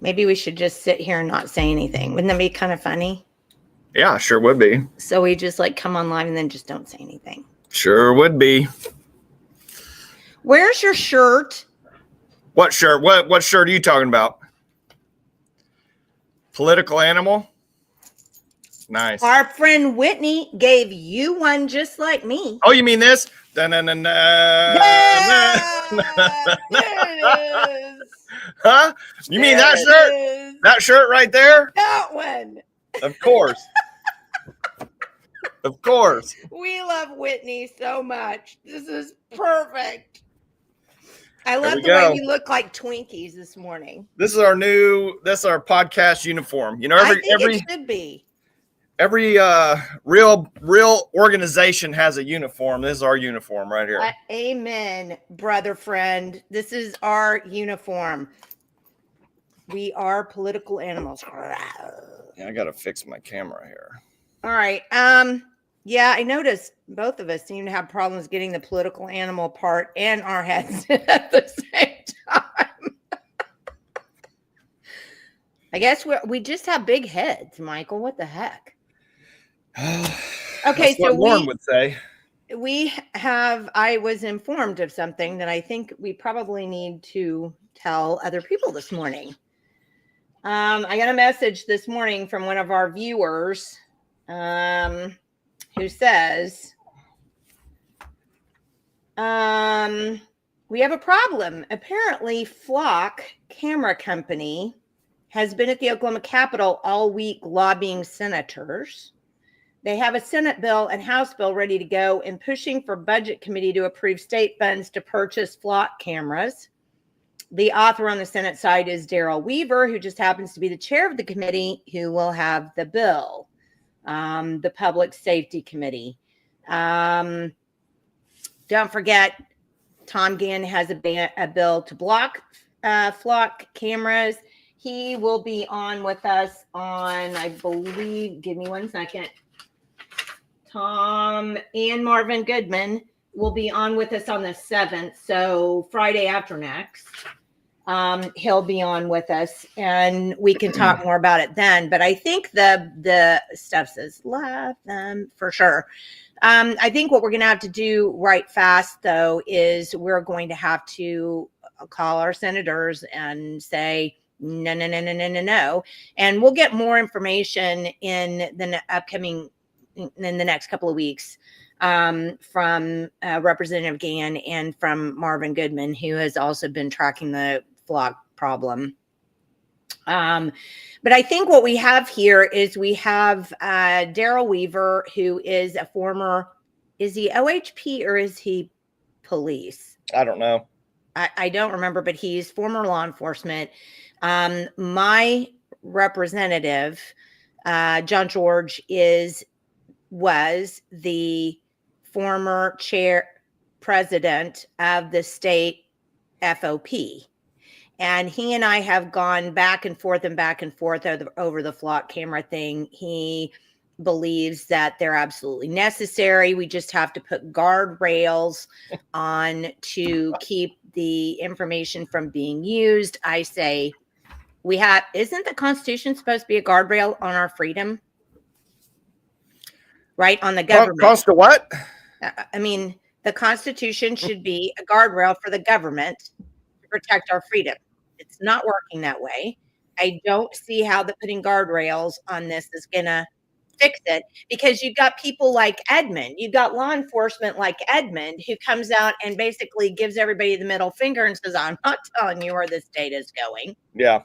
Maybe we should just sit here and not say anything. Wouldn't that be kind of funny? Yeah, sure would be. So we just like come on live and then just don't say anything. Sure would be. Where's your shirt? What shirt? What shirt are you talking about? Political animal? Nice. Our friend Whitney gave you one just like me. Oh, you mean this? Yeah, Huh? You mean that shirt? That shirt right there? That one. Of course. Of course. We love Whitney so much. This is perfect. I love the way we look like Twinkies this morning. This is our podcast uniform. You know, it should be. Every real organization has a uniform. This is our uniform right here. Amen, brother friend. This is our uniform. We are political animals. Yeah, I gotta fix my camera here. All right. Yeah, I noticed both of us seem to have problems getting the political animal part and our heads at the same time. I guess we just have big heads, Michael. What the heck? Okay, so Lauren would say. I was informed of something that I think we probably need to tell other people this morning. I got a message this morning from one of our viewers who says, we have a problem. Apparently, Flock Camera Company has been at the Oklahoma Capitol all week lobbying senators. They have a Senate bill and House bill ready to go and pushing for Budget Committee to approve state funds to purchase Flock cameras. The author on the Senate side is Darrell Weaver, who just happens to be the chair of the committee who will have the bill, the Public Safety Committee. Don't forget, Tom Gann has a bill to block Flock cameras. He will be on with us on, I believe, give me 1 second. Tom and Marvin Goodman will be on with us on the 7th. So Friday after next, he'll be on with us and we can talk more about it then. But I think the stuff says love them for sure. I think what we're going to have to do right fast, though, is we're going to have to call our senators and say, no. And we'll get more information in the next couple of weeks from Representative Gann and from Marvin Goodman, who has also been tracking the Flock problem. But I think what we have here is we have Darrell Weaver, who is a former, is he OHP or is he police? I don't know. I don't remember, but he's former law enforcement. My representative, John George, was the former president of the state FOP. And he and I have gone back and forth over the Flock camera thing. He believes that they're absolutely necessary. We just have to put guardrails on to keep the information from being used. I say isn't the Constitution supposed to be a guardrail on our freedom? Right? On the government. Cost of what? I mean, the Constitution should be a guardrail for the government to protect our freedom. It's not working that way. I don't see how putting guardrails on this is going to fix it, because you've got people like Edmund. You've got law enforcement like Edmund, who comes out and basically gives everybody the middle finger and says, I'm not telling you where this state is going. Yeah.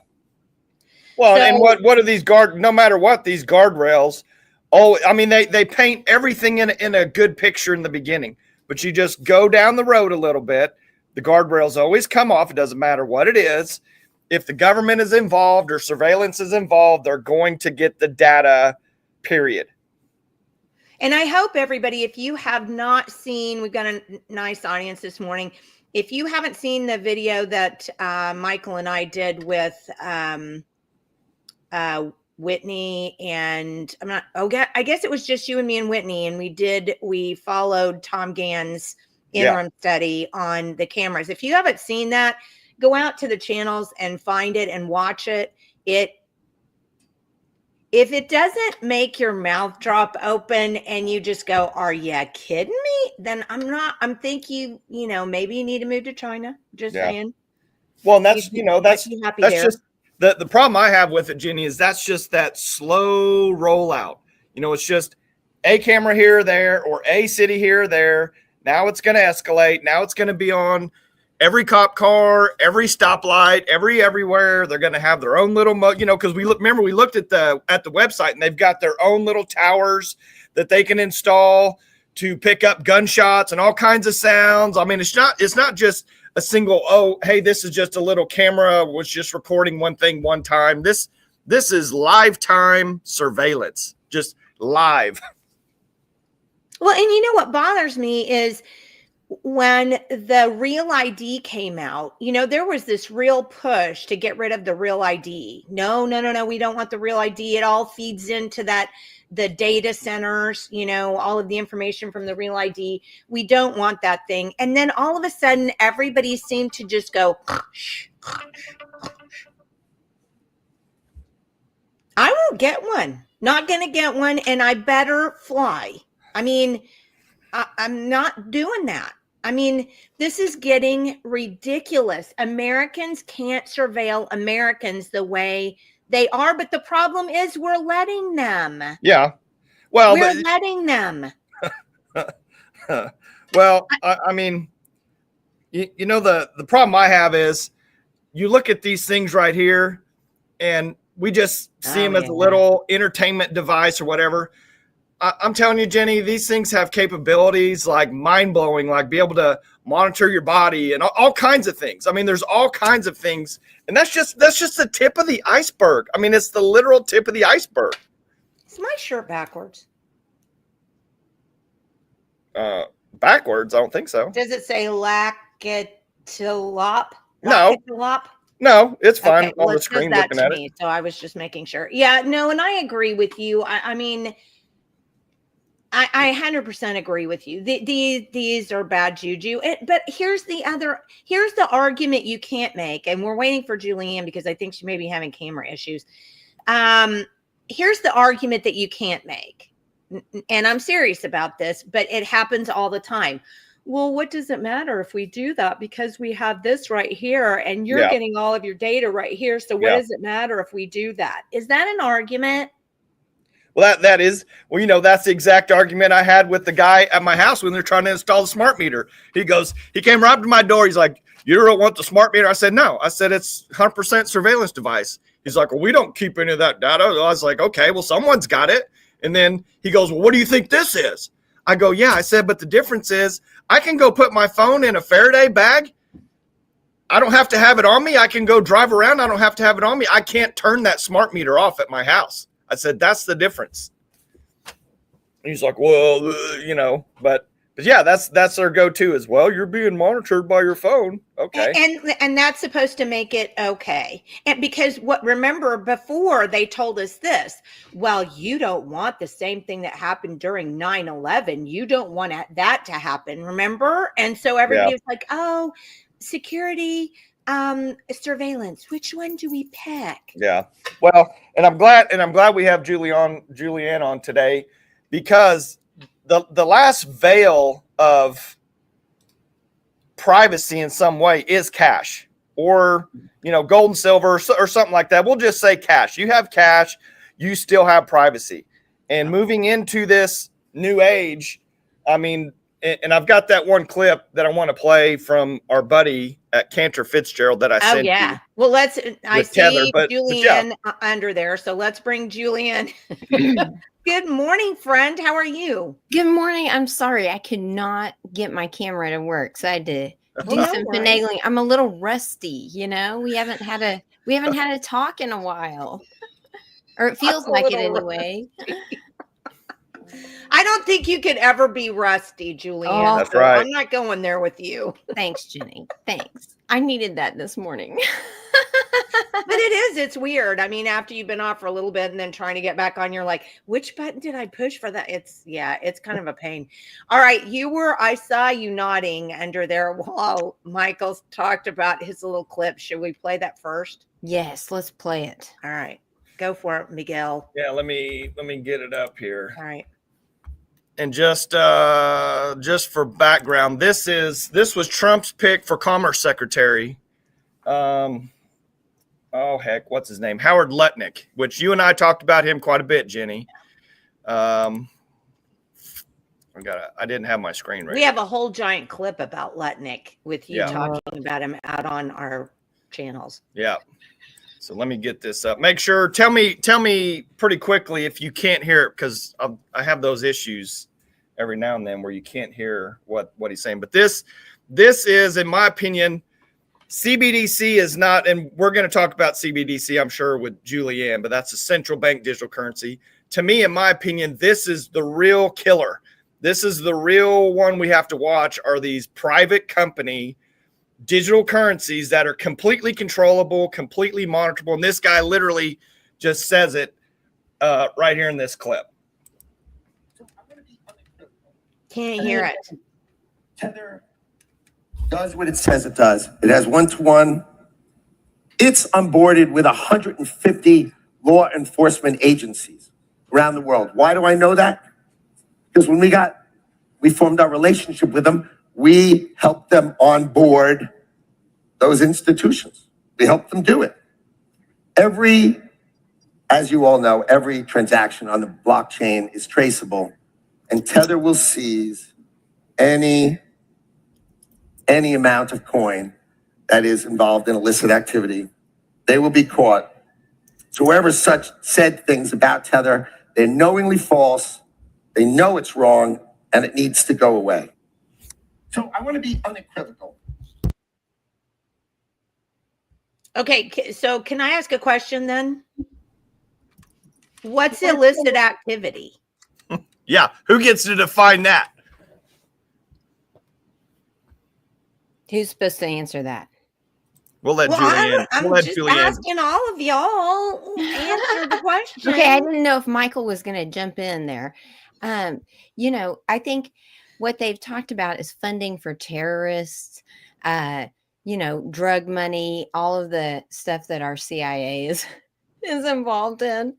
Well, and what are these no matter what, these guardrails, I mean, they paint everything in a good picture in the beginning, but you just go down the road a little bit. The guardrails always come off. It doesn't matter what it is. If the government is involved or surveillance is involved, they're going to get the data, period. And I hope everybody, if you have not seen, we've got a nice audience this morning. If you haven't seen the video that Michael and I did with Whitney and I guess it was just you and me and Whitney, and we followed Tom Gann's interim study on the cameras. If you haven't seen that, go out to the channels and find it and watch it. If it doesn't make your mouth drop open and you just go, are you kidding me? Then I'm thinking, maybe you need to move to China. Just saying. Well, and that's there. just the problem I have with it, Jenny, is that's just that slow rollout. It's just a camera here or there, or a city here or there. Now it's going to escalate. Now it's going to be on every cop car, every stoplight, everywhere. They're going to have their own little, because we looked at the website, and they've got their own little towers that they can install to pick up gunshots and all kinds of sounds. I mean, it's not just a single, oh, hey, this is just a little camera was just recording one thing one time. This is lifetime surveillance, just live. Well, and you know what bothers me is when the Real ID came out, there was this real push to get rid of the Real ID. No, we don't want the Real ID. It all feeds into the data centers, all of the information from the Real ID. We don't want that thing. And then all of a sudden, everybody seemed to just go, I won't get one. Not going to get one, and I better fly. I mean, I'm not doing that. I mean, this is getting ridiculous. Americans can't surveil Americans the way they are, but the problem is we're letting them. Yeah. Well, we're letting them. Well, I mean, the problem I have is you look at these things right here, and we just see them as a little entertainment device or whatever. I'm telling you, Jenny, these things have capabilities like mind-blowing, like be able to monitor your body and all kinds of things. I mean, there's all kinds of things, and that's just the tip of the iceberg. I mean, it's the literal tip of the iceberg. Is my shirt backwards? Backwards? I don't think so. Does it say lacketalop? No, it's fine on the screen looking at it. So I was just making sure. Yeah, no, and I agree with you. I mean, I 100% agree with you. These are bad juju. But here's the argument you can't make. And we're waiting for Julianne because I think she may be having camera issues. Here's the argument that you can't make. And I'm serious about this, but it happens all the time. Well, what does it matter if we do that? Because we have this right here and you're getting all of your data right here. So what does it matter if we do that? Is that an argument? Well, that is, that's the exact argument I had with the guy at my house when they're trying to install the smart meter. He came right up to my door. He's like, you don't want the smart meter? I said, no. I said, it's 100% surveillance device. He's like, well, we don't keep any of that data. I was like, okay, well, someone's got it. And then he goes, well, what do you think this is? I go, yeah. I said, but the difference is I can go put my phone in a Faraday bag. I don't have to have it on me. I can go drive around. I don't have to have it on me. I can't turn that smart meter off at my house. I said, that's the difference. And he's like, well, but yeah, that's their go-to as well. You're being monitored by your phone. Okay. And that's supposed to make it okay. And because remember before they told us this, well, you don't want the same thing that happened during 9/11. You don't want that to happen. Remember? And so everybody was like, oh, security, surveillance. Which one do we pick? Yeah. Well, and I'm glad we have Julianne on today, because the last veil of privacy in some way is cash, or gold and silver, or something like that. We'll just say cash. You have cash, you still have privacy. And moving into this new age, I mean, and I've got that one clip that I want to play from our buddy at Cantor Fitzgerald that I sent. Oh yeah. You. Well, I see Julianne under there, so let's bring Julianne. Good morning, friend. How are you? Good morning. I'm sorry I could not get my camera to work, so I had to do some finagling. I'm a little rusty. We haven't had a talk in a while, or it feels like it anyway. I don't think you could ever be rusty, Julianne. Oh, that's right. I'm not going there with you. Thanks, Jenny. Thanks. I needed that this morning. But it is, it's weird. I mean, after you've been off for a little bit and then trying to get back on, you're like, which button did I push for that? It's kind of a pain. All right. I saw you nodding under there while Michael talked about his little clip. Should we play that first? Yes, let's play it. All right. Go for it, Miguel. Yeah, let me get it up here. All right. And just for background, this was Trump's pick for Commerce Secretary. Oh heck, what's his name? Howard Lutnick, which you and I talked about him quite a bit, Jenny. I didn't have my screen ready. We have a whole giant clip about Lutnick with you talking about him out on our channels. Yeah. So let me get this up. Make sure, tell me pretty quickly if you can't hear it, because I have those issues every now and then where you can't hear what he's saying. But this is, in my opinion, CBDC is not, and we're going to talk about CBDC, I'm sure, with Julianne, but that's a central bank digital currency. To me, in my opinion, this is the real killer. This is the real one we have to watch, are these private company digital currencies that are completely controllable, completely monitorable. And this guy literally just says it right here in this clip. Can't hear it. Tether does what it says it does. It has one-to-one. It's onboarded with 150 law enforcement agencies around the world. Why do I know that? Because when we formed our relationship with them, we helped them onboard those institutions. We helped them do it. As you all know, every transaction on the blockchain is traceable, and Tether will seize any amount of coin that is involved in illicit activity. They will be caught. So whoever said things about Tether, they're knowingly false. They know it's wrong, and it needs to go away. So I want to be unequivocal. Okay, so can I ask a question then? What's illicit activity? Yeah, who gets to define that? Who's supposed to answer that? We'll let Julianne. I'm just asking all of y'all answer the question. Okay, I didn't know if Michael was going to jump in there. I think what they've talked about is funding for terrorists, drug money, all of the stuff that our CIA is involved in.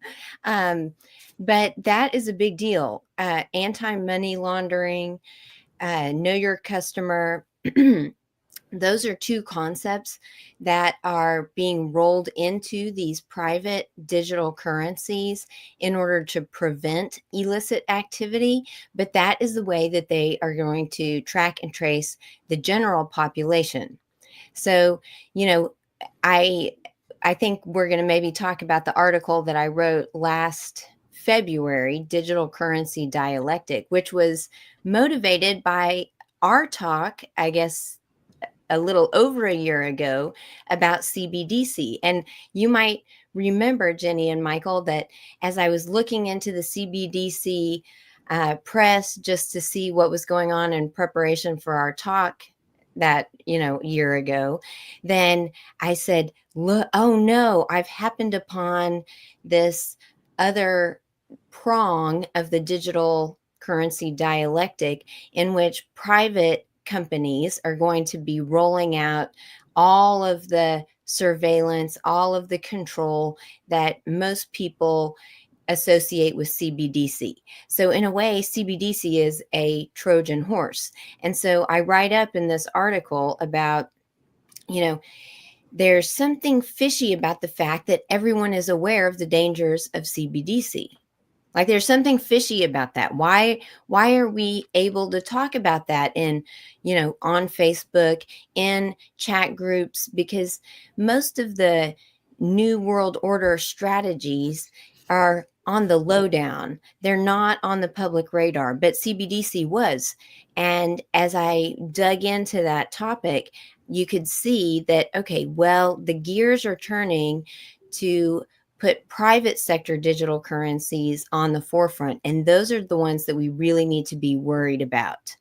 But that is a big deal. Anti-money laundering, know your customer. Those are two concepts that are being rolled into these private digital currencies in order to prevent illicit activity. But that is the way that they are going to track and trace the general population. So, I think we're going to maybe talk about the article that I wrote last February, Digital Currency Dialectic, which was motivated by our talk, I guess, a little over a year ago about CBDC. And you might remember, Jenny and Michael, that as I was looking into the CBDC press just to see what was going on in preparation for our talk that, year ago, then I said, look, oh no, I've happened upon this other prong of the digital currency dialectic in which private companies are going to be rolling out all of the surveillance, all of the control that most people associate with CBDC. So in a way, CBDC is a Trojan horse. And so I write up in this article about, there's something fishy about the fact that everyone is aware of the dangers of CBDC. Like there's something fishy about that. Why are we able to talk about that on Facebook, in chat groups? Because most of the New World Order strategies are on the lowdown. They're not on the public radar, but CBDC was. And as I dug into that topic, you could see that, okay, well, the gears are turning to put private sector digital currencies on the forefront. And those are the ones that we really need to be worried about.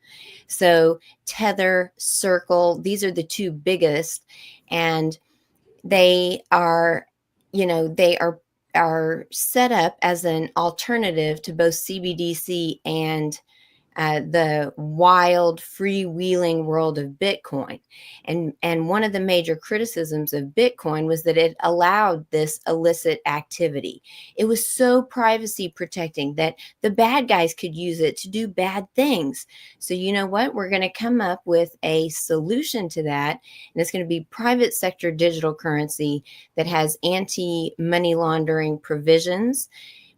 So Tether, Circle, these are the two biggest. And they are, are set up as an alternative to both CBDC and the wild freewheeling world of Bitcoin. And one of the major criticisms of Bitcoin was that it allowed this illicit activity. It was so privacy protecting that the bad guys could use it to do bad things. So you know what? We're going to come up with a solution to that. And it's going to be private sector digital currency that has anti-money laundering provisions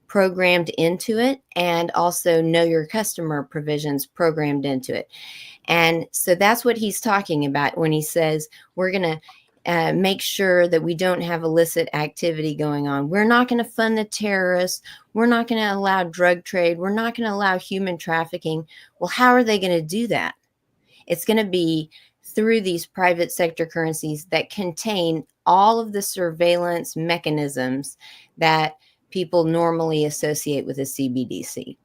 programmed into it, and also know your customer provisions programmed into it. And so that's what he's talking about when he says we're going to make sure that we don't have illicit activity going on. We're not going to fund the terrorists. We're not going to allow drug trade. We're not going to allow human trafficking. Well, how are they going to do that? It's going to be through these private sector currencies that contain all of the surveillance mechanisms that people normally associate with a CBDC.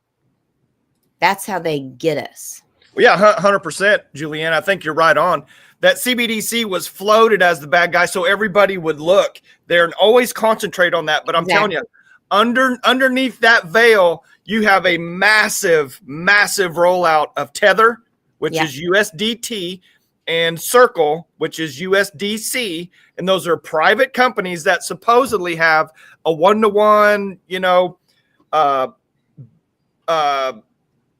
That's how they get us. Well, yeah, 100%, Julianne. I think you're right on. That CBDC was floated as the bad guy, so everybody would look there and always concentrate on that. But I'm telling you, underneath that veil, you have a massive, massive rollout of Tether, which is USDT, and Circle, which is USDC. And those are private companies that supposedly have a one-to-one,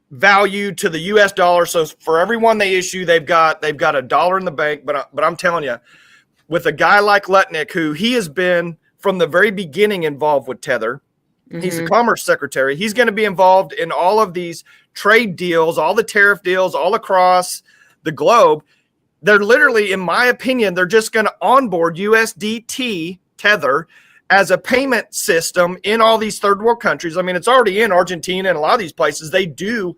value to the US dollar. So for everyone they issue, they've got $1 in the bank. But I'm telling you, with a guy like Lutnick, who he has been from the very beginning involved with Tether, he's the Commerce Secretary. He's going to be involved in all of these trade deals, all the tariff deals all across the globe. They're literally, in my opinion, they're just going to onboard USDT Tether as a payment system in all these third world countries. I mean, it's already in Argentina and a lot of these places. They do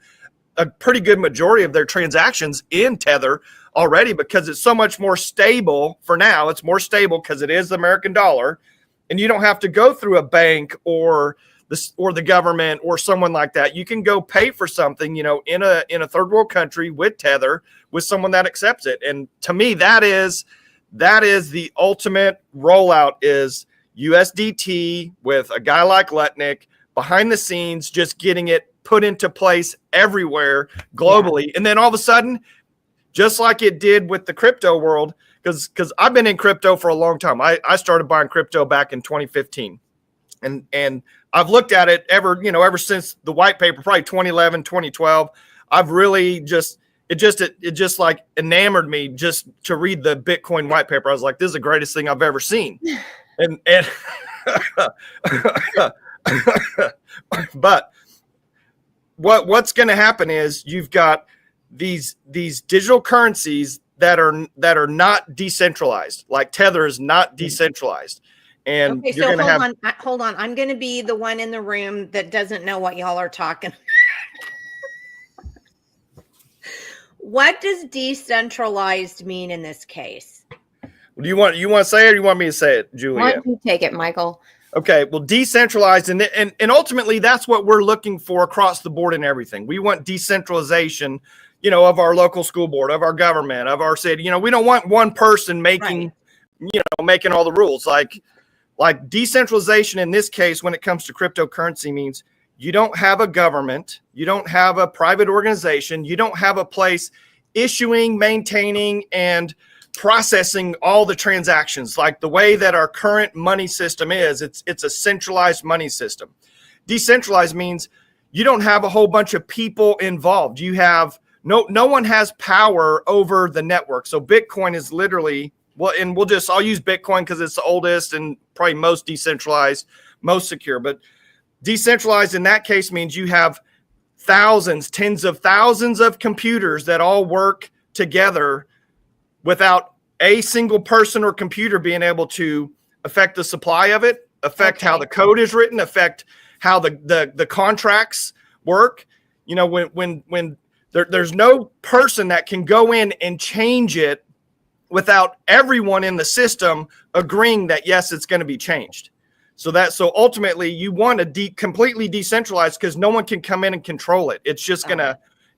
a pretty good majority of their transactions in Tether already because it's so much more stable for now. It's more stable because it is the American dollar, and you don't have to go through a bank or the government or someone like that. You can go pay for something, in a third world country with Tether with someone that accepts it. And to me, that is the ultimate rollout is USDT with a guy like Lutnick behind the scenes, just getting it put into place everywhere globally. And then all of a sudden, just like it did with the crypto world, because I've been in crypto for a long time. I started buying crypto back in 2015. And I've looked at it ever since the white paper, probably 2011, 2012. I've really it just like enamored me just to read the Bitcoin white paper. I was like, this is the greatest thing I've ever seen. And but what's going to happen is you've got these digital currencies that are not decentralized. Like Tether is not decentralized. And okay, so hold on. I'm going to be the one in the room that doesn't know what y'all are talking. What does decentralized mean in this case? Do you want to say it, or do you want me to say it, Julia? Why don't you take it, Michael? Okay, well, decentralized, and ultimately that's what we're looking for across the board in everything. We want decentralization, of our local school board, of our government, of our city. We don't want one person making all the rules. Like decentralization in this case, when it comes to cryptocurrency, means you don't have a government, you don't have a private organization, you don't have a place issuing, maintaining, and processing all the transactions. Like the way that our current money system is, it's a centralized money system. Decentralized means you don't have a whole bunch of people involved. You have no one has power over the network. So Bitcoin is literally, I'll use Bitcoin because it's the oldest and probably most decentralized, most secure. But decentralized in that case means you have thousands, tens of thousands of computers that all work together without a single person or computer being able to affect the supply of it, affect how the code is written, affect how the contracts work. When there's no person that can go in and change it without everyone in the system agreeing that, yes, it's going to be changed. So ultimately you want to completely decentralized because no one can come in and control it. It's just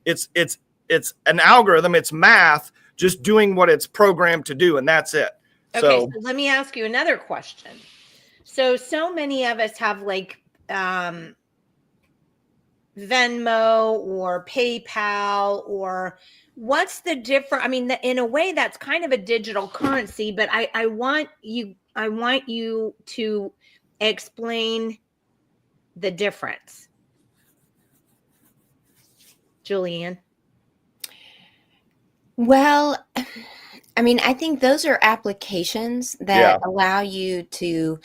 it's an algorithm. It's math just doing what it's programmed to do. And that's it. Okay, so let me ask you another question. So many of us have like Venmo or PayPal, or what's the difference? I mean, in a way, that's kind of a digital currency, but I want you to explain the difference, Julianne. Well, I mean, I think those are applications that allow you to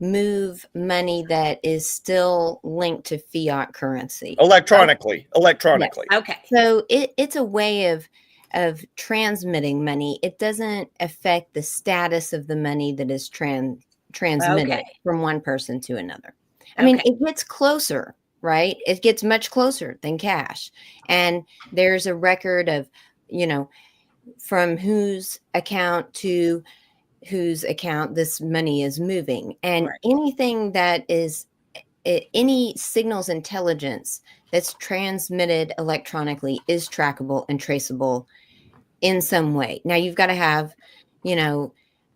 move money that is still linked to fiat currency electronically. Yes. Okay. So it's a way of transmitting money. It doesn't affect the status of the money that is transmitted from one person to another. I mean, it gets closer, right? It gets much closer than cash. And there's a record of, from whose account to whose account this money is moving. And anything that is any signals intelligence that's transmitted electronically is trackable and traceable in some way. Now you've got to have,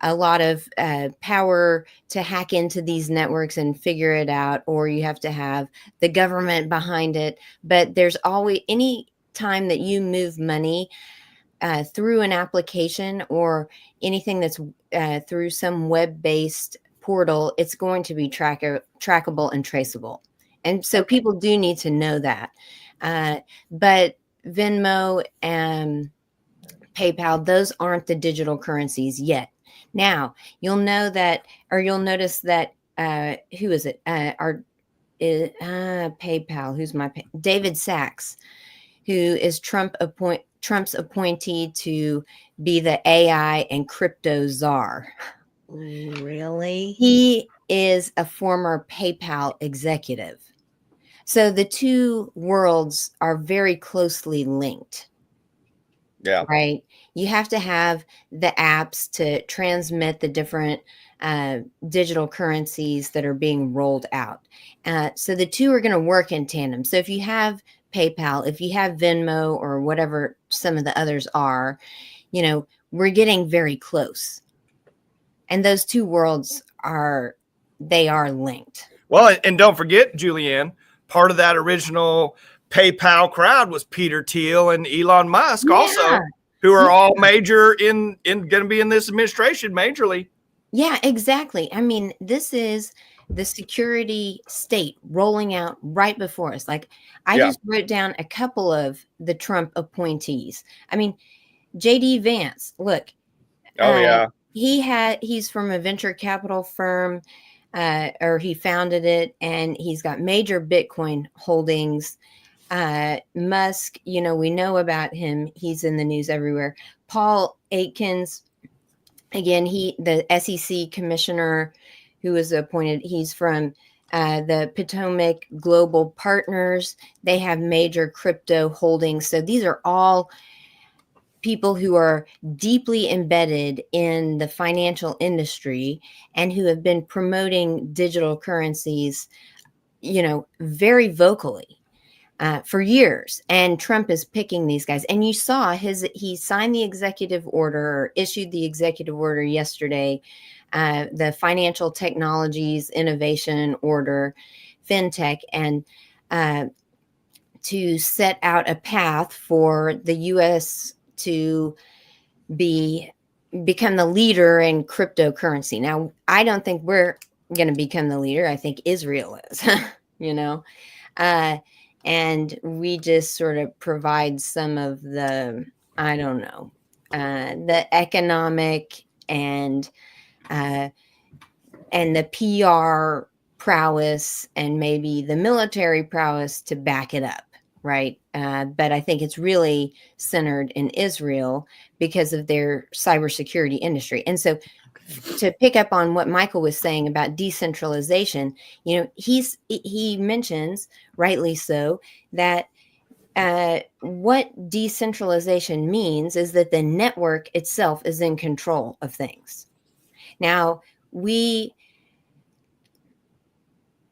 a lot of power to hack into these networks and figure it out, or you have to have the government behind it. But there's always, any time that you move money through an application or anything that's through some web-based portal, it's going to be trackable and traceable. And so people do need to know that. But Venmo and PayPal, those aren't the digital currencies yet. Now, you'll notice that, who is it? PayPal, David Sachs, who is Trump's appointee to be the AI and crypto czar. Really? He is a former PayPal executive. So the two worlds are very closely linked. Yeah. Right. You have to have the apps to transmit the different digital currencies that are being rolled out. So the two are going to work in tandem. So if you have PayPal, if you have Venmo or whatever some of the others are, we're getting very close. And those two worlds are linked. Well, and don't forget, Julianne, part of that original PayPal crowd was Peter Thiel and Elon Musk also, who are all major in going to be in this administration majorly. Yeah, exactly. I mean, this is the security state rolling out right before us. Like, I just wrote down a couple of the Trump appointees. I mean, JD Vance, look. He's from a venture capital firm, or he founded it, and he's got major Bitcoin holdings. Musk, we know about him. He's in the news everywhere. Paul Atkins, again, the SEC commissioner who was appointed, he's from the Potomac Global Partners. They have major crypto holdings. So these are all people who are deeply embedded in the financial industry and who have been promoting digital currencies, very vocally. For years, and Trump is picking these guys. And you saw he signed the executive order, or issued the executive order yesterday, the Financial Technologies Innovation Order, FinTech, and to set out a path for the U.S. to become the leader in cryptocurrency. Now, I don't think we're going to become the leader. I think Israel is, and we just sort of provide some of the, I don't know, the economic and the PR prowess and maybe the military prowess to back it up, right? But I think it's really centered in Israel because of their cybersecurity industry. And so, to pick up on what Michael was saying about decentralization, he mentions, rightly so, that what decentralization means is that the network itself is in control of things. Now, we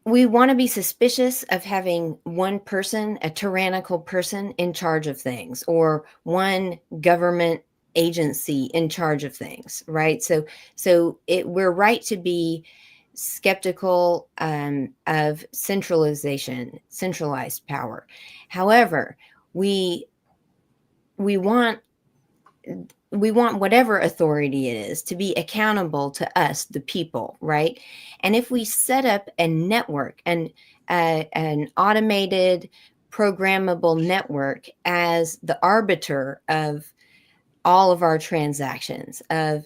want to be suspicious of having one person, a tyrannical person, in charge of things, or one government agency in charge of things, right? So we're right to be skeptical of centralized power. However, we want whatever authority it is to be accountable to us, the people, right? And if we set up a network and an automated programmable network as the arbiter of all of our transactions, of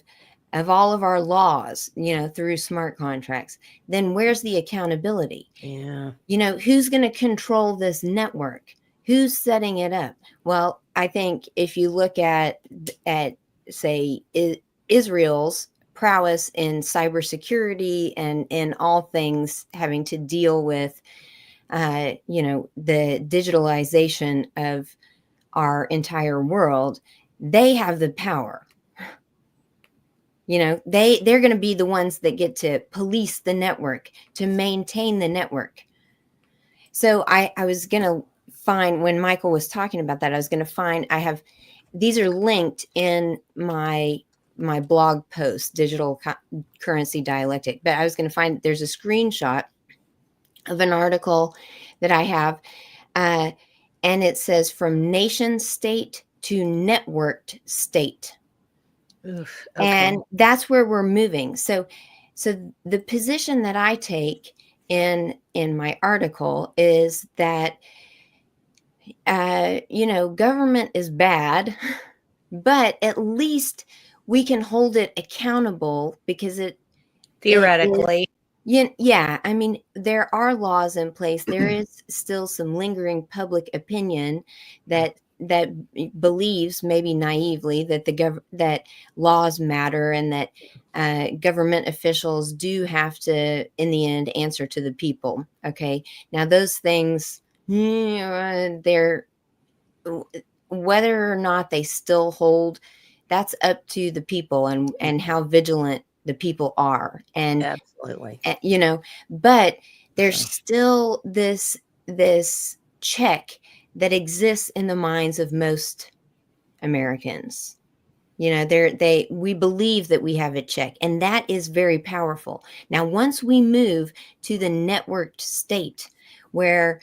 all of our laws, through smart contracts, then where's the accountability? Yeah. Who's going to control this network? Who's setting it up? Well, I think if you look at say Israel's prowess in cybersecurity and in all things having to deal with the digitalization of our entire world, they have the power. They're going to be the ones that get to police the network, to maintain the network. So I was going to find, when Michael was talking about that, I was going to find, these are linked in my blog post, Digital Currency Dialectic, but I was going to find, there's a screenshot of an article that I have, and it says from nation state to networked state. Oof, okay. And that's where we're moving. So the position that I take in my article is that government is bad, but at least we can hold it accountable, because Theoretically. yeah, I mean, there are laws in place. There is still some lingering public opinion that believes, maybe naively, that that laws matter, and that government officials do have to, in the end, answer to the people. Okay, now those things, they're, whether or not they still hold, that's up to the people and how vigilant the people are. And Absolutely. But there's still this check that exists in the minds of most Americans. We believe that we have a check, and that is very powerful. Now, once we move to the networked state, where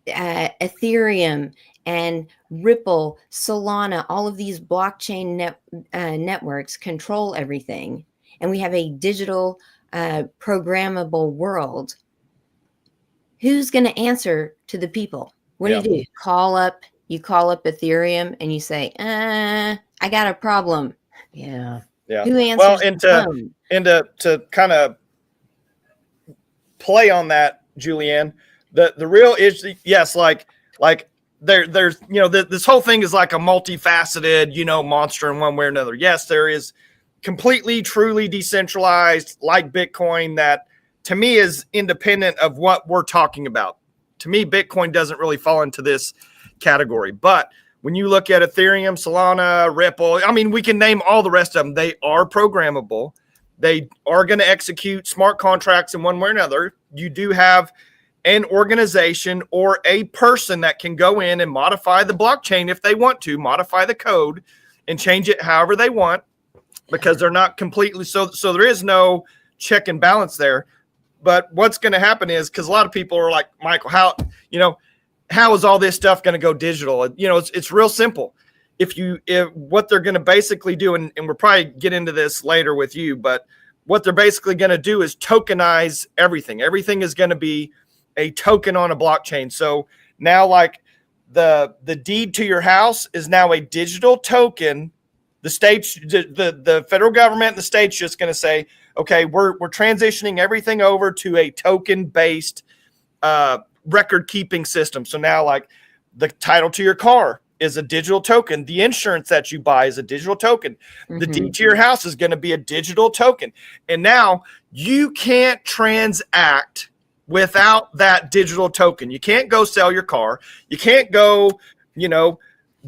Ethereum and Ripple, Solana, all of these blockchain networks control everything, and we have a digital programmable world, who's going to answer to the people? What do you do? You call up Ethereum and you say, I got a problem. Yeah. Who answers and the phone? to kind of play on that, Julianne, the real issue, yes, like there's this whole thing is like a multifaceted monster in one way or another. Yes, there is completely, truly decentralized, like Bitcoin, that to me is independent of what we're talking about. To me, Bitcoin doesn't really fall into this category. But when you look at Ethereum, Solana, Ripple, I mean, we can name all the rest of them. They are programmable. They are going to execute smart contracts in one way or another. You do have an organization or a person that can go in and modify the blockchain if they want to, modify the code and change it however they want, because they're not completely, so there is no check and balance there. But what's going to happen is, because a lot of people are like, Michael, how is all this stuff going to go digital? It's real simple. If what they're going to basically do, and we'll probably get into this later with you, but what they're basically going to do is tokenize everything. Everything is going to be a token on a blockchain. So now, like the deed to your house is now a digital token. The states, the federal government and the state's just going to say, okay, we're transitioning everything over to a token-based record-keeping system. So now, like, the title to your car is a digital token. The insurance that you buy is a digital token. Mm-hmm. The deed to your house is going to be a digital token. And now you can't transact without that digital token. You can't go sell your car. You can't go,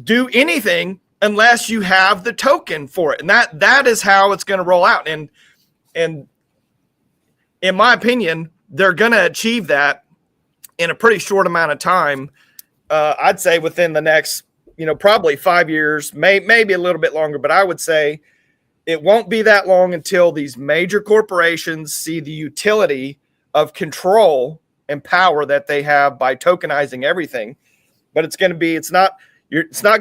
do anything unless you have the token for it. And that is how it's going to roll out. And in my opinion, they're going to achieve that in a pretty short amount of time. I'd say within the next, probably 5 years, maybe a little bit longer, but I would say it won't be that long until these major corporations see the utility of control and power that they have by tokenizing everything. But it's not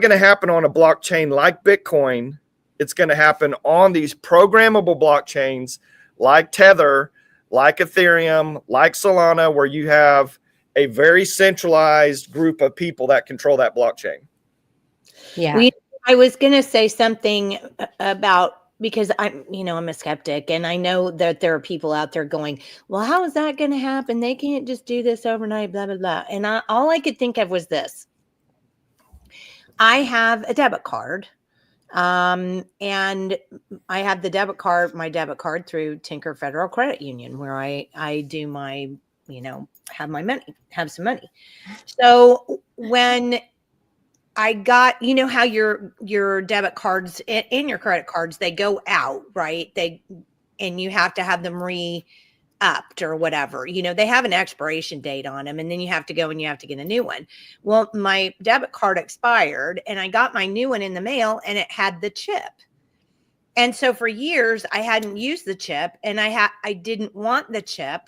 going to happen on a blockchain like Bitcoin. It's going to happen on these programmable blockchains like Tether, like Ethereum, like Solana, where you have a very centralized group of people that control that blockchain. Yeah. I was going to say something about, because I'm a skeptic, and I know that there are people out there going, well, how is that going to happen? They can't just do this overnight, blah, blah, blah. And all I could think of was this. I have a debit card, and I have my debit card through Tinker Federal Credit Union, where I do my, have some money. So when I got, how your debit cards and your credit cards, they go out, right? And you have to have them re-upped or whatever. They have an expiration date on them, and then you have to go and you have to get a new one. Well, my debit card expired, and I got my new one in the mail, and it had the chip. And so for years I hadn't used the chip, and I didn't want the chip,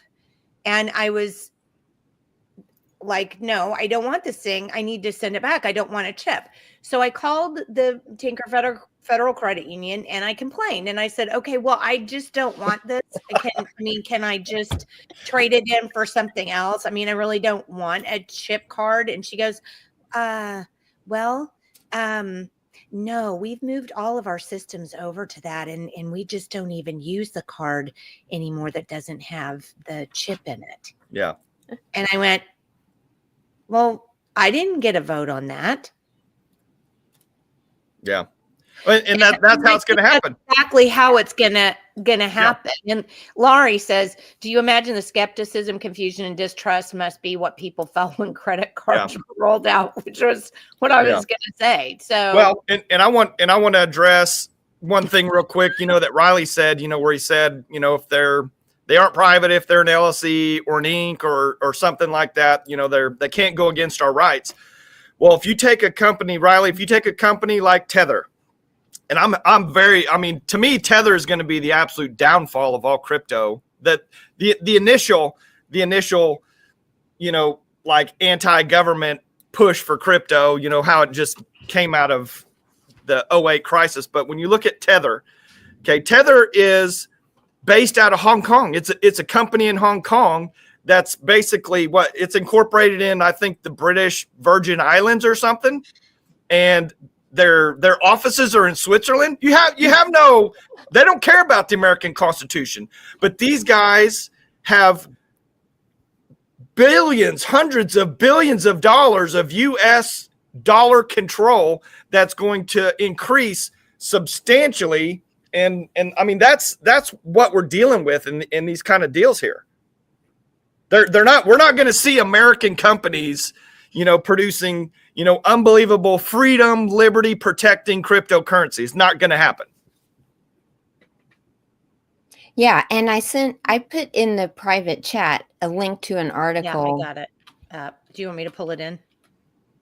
and I was like, no, I don't want this thing. I need to send it back. I don't want a chip. So I called the Tinker Federal Credit Union, and I complained, and I said, okay, well, I just don't want this. Can I just trade it in for something else? I really don't want a chip card. And she goes, no, we've moved all of our systems over to that. And we just don't even use the card anymore that doesn't have the chip in it. Yeah. And I went, well, I didn't get a vote on that. Yeah. And that's how it's going to happen. Exactly how it's going to happen. Yeah. And Laurie says, do you imagine the skepticism, confusion, and distrust must be what people felt when credit cards were rolled out, which was what I was going to say. So, well, and I want to address one thing real quick, that Riley said, where he said, if they aren't private, if they're an LLC or an Inc. or something like that, they can't go against our rights. Well, if you take a company, Riley, like Tether, and to me, Tether is going to be the absolute downfall of all crypto. That the initial, like anti-government push for crypto, how it just came out of the 2008 crisis. But when you look at Tether, Tether is based out of Hong Kong. It's a company in Hong Kong that's basically it's incorporated in, I think, the British Virgin Islands or something. And their offices are in Switzerland. They don't care about the American Constitution, but these guys have billions, hundreds of billions of dollars of US dollar control that's going to increase substantially. And that's what we're dealing with in these kind of deals here. We're not going to see American companies, producing, unbelievable freedom, liberty protecting cryptocurrency. It's not going to happen. Yeah. And I put in the private chat a link to an article. Yeah, I got it. Do you want me to pull it in?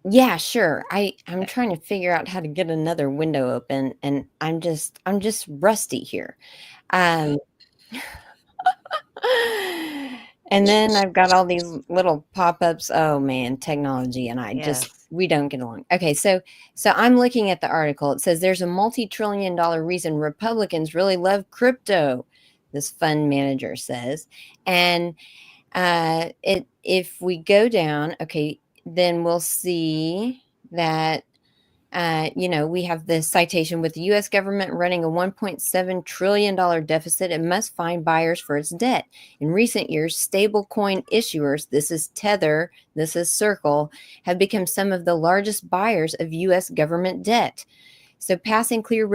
Yeah, sure. I'm trying to figure out how to get another window open, and I'm just rusty here. And then I've got all these little pop-ups. Oh man, technology and we don't get along. Okay, so I'm looking at the article. It says there's a multi-trillion-dollar reason Republicans really love crypto, this fund manager says. And if we go down, okay, then we'll see that we have the citation with the U.S. government running a $1.7 trillion deficit and must find buyers for its debt. In recent years, stablecoin issuers, this is Tether, this is Circle, have become some of the largest buyers of U.S. government debt. So passing clear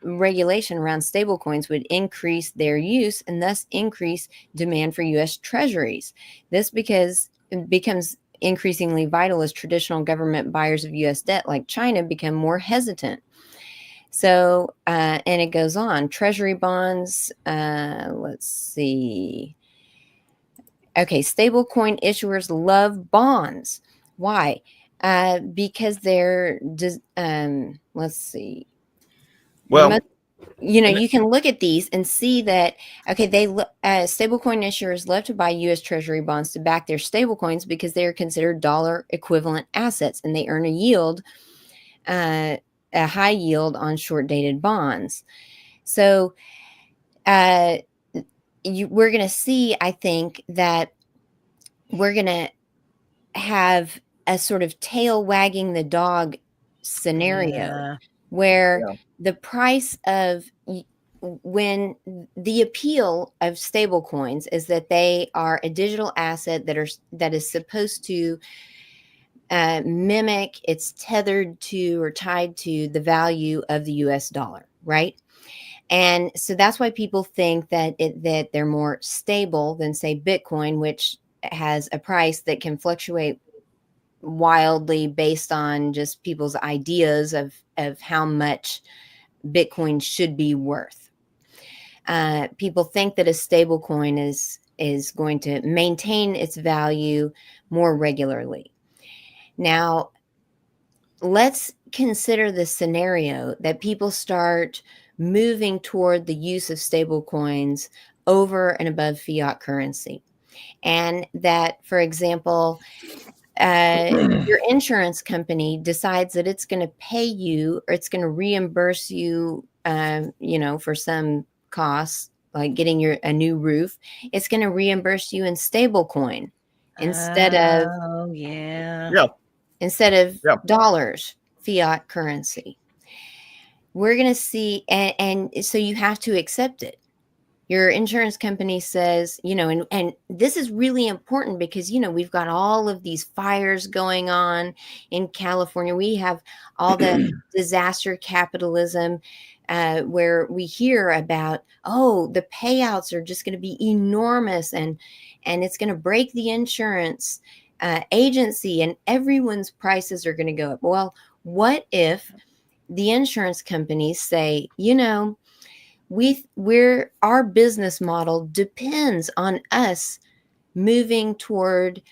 regulation around stablecoins would increase their use and thus increase demand for U.S. treasuries. This because it becomes increasingly vital as traditional government buyers of U.S. debt like China become more hesitant. So, and it goes on. Treasury bonds, let's see. Okay, stablecoin issuers love bonds. Why? because they're just, let's see. Well, You can look at these and see that, okay, stablecoin issuers love to buy U.S. Treasury bonds to back their stablecoins because they are considered dollar equivalent assets and they earn a yield, a high yield on short dated bonds. So we're going to see, I think, that we're going to have a sort of tail wagging the dog scenario where the price of, when the appeal of stable coins is that they are a digital asset that is supposed to mimic, it's tethered to or tied to the value of the US dollar, right? And so that's why people think that they're more stable than, say, Bitcoin, which has a price that can fluctuate wildly based on just people's ideas of how much Bitcoin should be worth. People think that a stable coin is going to maintain its value more regularly. Now, let's consider the scenario that people start moving toward the use of stable coins over and above fiat currency. And that, for example, your insurance company decides that it's going to pay you or it's going to reimburse you, for some costs, like getting a new roof. It's going to reimburse you in stable coin instead of dollars, fiat currency. We're going to see, and so you have to accept it. Your insurance company says, and this is really important because, we've got all of these fires going on in California. We have all the disaster capitalism where we hear about, the payouts are just going to be enormous and it's going to break the insurance agency and everyone's prices are going to go up. Well, what if the insurance companies say, our business model depends on us moving toward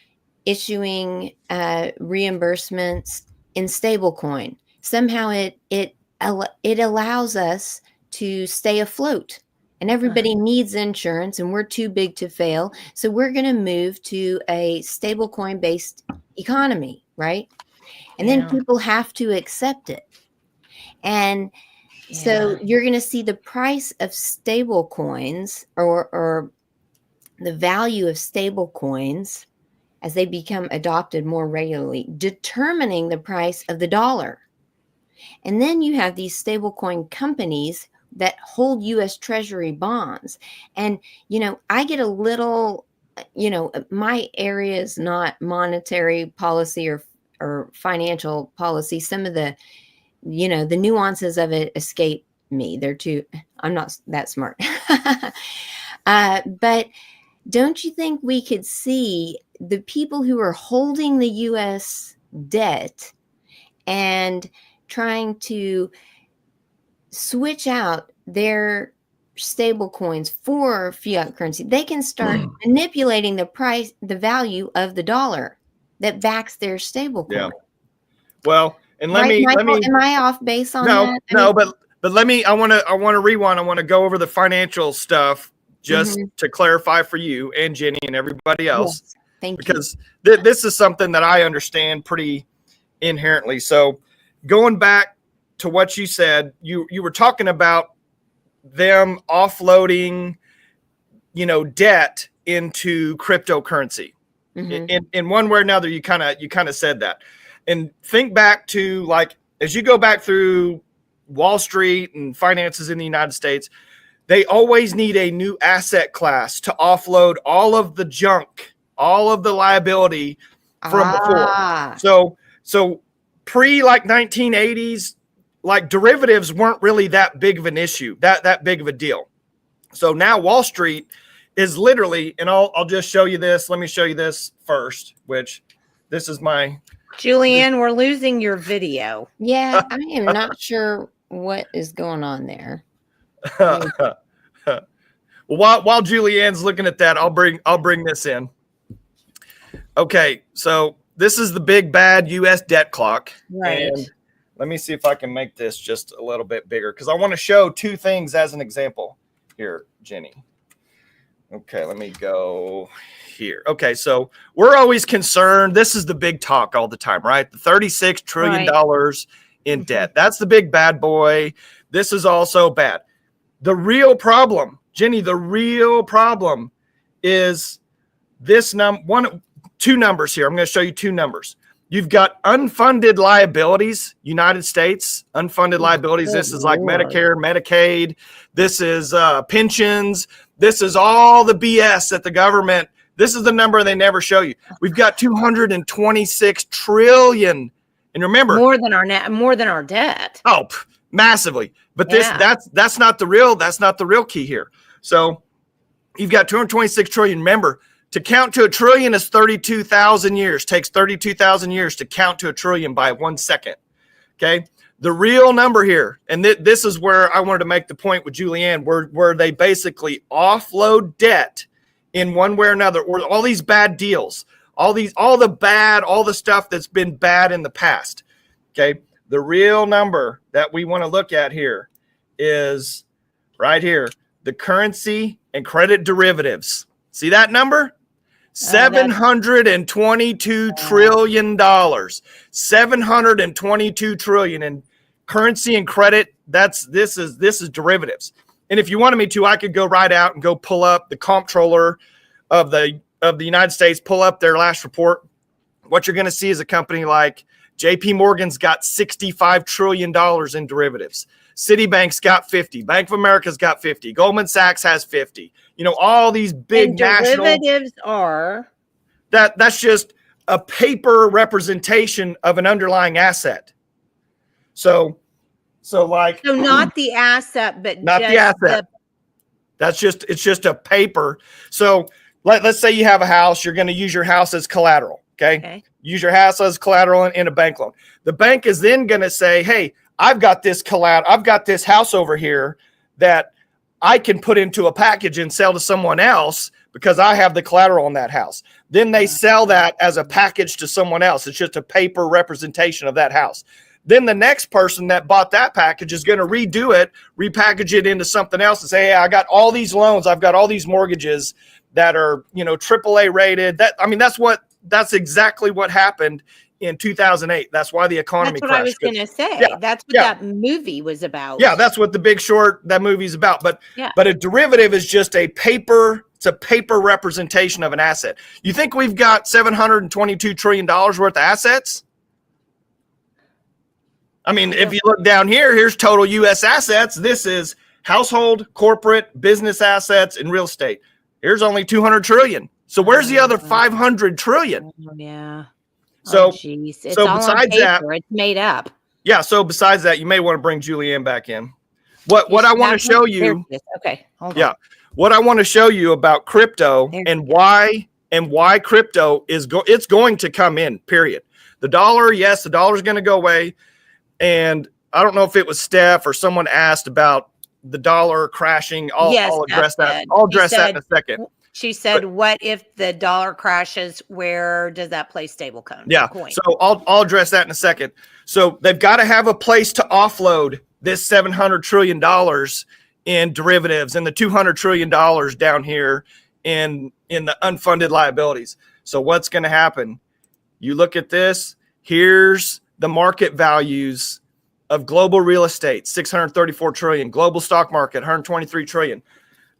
issuing reimbursements in stablecoin. Somehow it allows us to stay afloat, and everybody needs insurance, and we're too big to fail. So we're going to move to a stablecoin based economy, right? And then people have to accept it, and so you're going to see the price of stable coins or the value of stable coins as they become adopted more regularly, determining the price of the dollar. And then you have these stable coin companies that hold U.S. Treasury bonds. And, I get a little, my area is not monetary policy or financial policy. Some of the the nuances of it escape me. I'm not that smart. But don't you think we could see the people who are holding the U.S. debt and trying to switch out their stable coins for fiat currency? They can start manipulating the value of the dollar that backs their stable coin. Yeah. Well, and am I off base on that? But I want to rewind. I want to go over the financial stuff just to clarify for you and Jenny and everybody else. Yes, thank you. Because this is something that I understand pretty inherently. So going back to what you said, you were talking about them offloading, debt into cryptocurrency. In one way or another, you kind of said that. And think back to, like, as you go back through Wall Street and finances in the United States, they always need a new asset class to offload all of the junk, all of the liability from before. So pre 1980s, like derivatives weren't really that big of an issue, that big of a deal. So now Wall Street is literally, and I'll just show you this. Let me show you this first, which this is my... Julianne, we're losing your video. Yeah, I am not sure what is going on there. Well, while Julianne's looking at that, I'll bring this in. Okay, so this is the big bad U.S. debt clock. Right. And let me see if I can make this just a little bit bigger because I want to show two things as an example here, Jenny. Okay, let me go here. Okay, so we're always concerned. This is the big talk all the time, right? The $36 trillion in debt. That's the big bad boy. This is also bad. The real problem, Jenny, the real problem is this two numbers here. I'm going to show you two numbers. You've got unfunded liabilities, United States, unfunded liabilities. This is like Medicare, Medicaid. This is pensions. This is all the BS that the government, this is the number they never show you. We've got 226 trillion. And remember, more than our debt. Oh, massively. But that's not the real key here. So you've got 226 trillion. Remember, to count to a trillion is 32,000 years. Takes 32,000 years to count to a trillion by 1 second. Okay. The real number here, and this is where I wanted to make the point with Julianne, where they basically offload debt in one way or another, or all these bad deals, all the stuff that's been bad in the past. Okay. The real number that we want to look at here is right here, the currency and credit derivatives. See that number? $722 trillion. $722 trillion in currency and credit. This is derivatives. And if you wanted me to, I could go right out and go pull up the comptroller of the United States, pull up their last report. What you're going to see is a company like JP Morgan's got $65 trillion in derivatives. Citibank's got 50. Bank of America's got 50. Goldman Sachs has 50. You know, all these big derivatives are that's just a paper representation of an underlying asset. So not the asset, but not just the asset. It's just a paper. So let's say you have a house. You're going to use your house as collateral. Okay. Use your house as collateral in a bank loan. The bank is then going to say, hey, I've got this collateral. I've got this house over here that I can put into a package and sell to someone else because I have the collateral on that house. Then they sell that as a package to someone else. It's just a paper representation of that house. Then the next person that bought that package is going to redo it, repackage it into something else and say, hey, I got all these loans. I've got all these mortgages that are, AAA rated. That's exactly what happened in 2008. That's why the economy crashed. That's what I was going to say. Yeah, that's what that movie was about. Yeah, that's what The Big Short, that movie's about. But a derivative is just a paper. It's a paper representation of an asset. You think we've got $722 trillion worth of assets? I mean, if you look down here, here's total U.S. assets. This is household, corporate, business assets, and real estate. Here's only 200 trillion. So where's the other 500 trillion? Yeah. So, it's all besides on paper. that, it's made up. Yeah. So besides that, you may want to bring Julianne back in. What I want to show you. Okay. Hold on. Yeah. What I want to show you about crypto and why crypto it's going to come in, period. The dollar, yes, the dollar is going to go away. And I don't know if it was Steph or someone asked about the dollar crashing. I'll address that. I'll address that in a second. She said, what if the dollar crashes? Where does that place stablecoin? Yeah. So I'll address that in a second. So they've got to have a place to offload this $700 trillion in derivatives and the $200 trillion down here in the unfunded liabilities. So what's going to happen? You look at this. Here's the market values of global real estate, 634 trillion, global stock market, 123 trillion.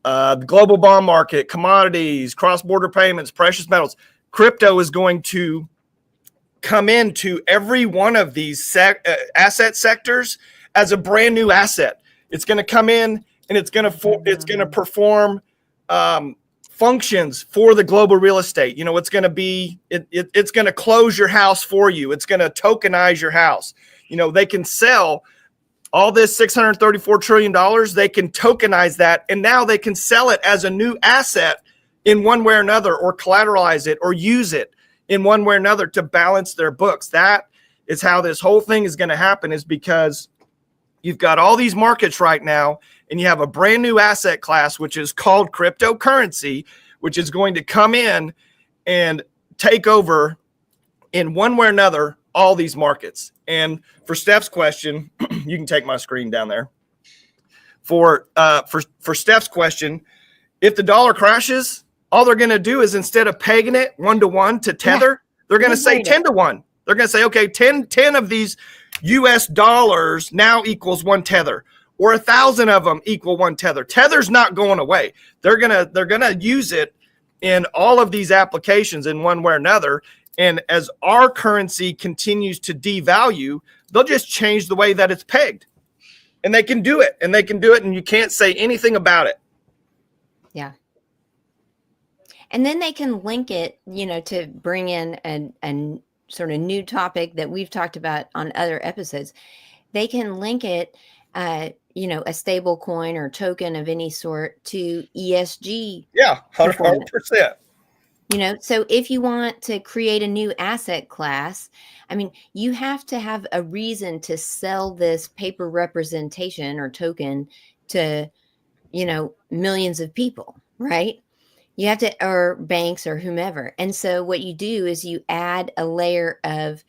The global bond market, commodities, cross-border payments, precious metals. Crypto is going to come into every one of these asset sectors as a brand new asset. It's going to come in and it's going to perform functions for the global real estate. It's going to be it's going to close your house for you. It's going to tokenize your house. They can sell all this $634 trillion, they can tokenize that, and now they can sell it as a new asset in one way or another, or collateralize it, or use it in one way or another to balance their books. That is how this whole thing is going to happen, is because you've got all these markets right now, and you have a brand new asset class, which is called cryptocurrency, which is going to come in and take over in one way or another all these markets. And for Steph's question, you can take my screen down there. For Steph's question, if the dollar crashes, all they're going to do is instead of pegging it 1-to-1 to tether, they're going to say 10-to-1. They're going to say, okay, 10 of these US dollars now equals 1 tether, or 1,000 of them equal 1 tether. Tether's not going away. They're going to use it in all of these applications in one way or another. And as our currency continues to devalue, they'll just change the way that it's pegged. And they can do it. And you can't say anything about it. Yeah. And then they can link it, to bring in an sort of new topic that we've talked about on other episodes. They can link it, a stable coin or token of any sort to ESG. Yeah, 100%. So if you want to create a new asset class, you have to have a reason to sell this paper representation or token to, millions of people, right? You have to, or banks or whomever. And so what you do is you add a layer of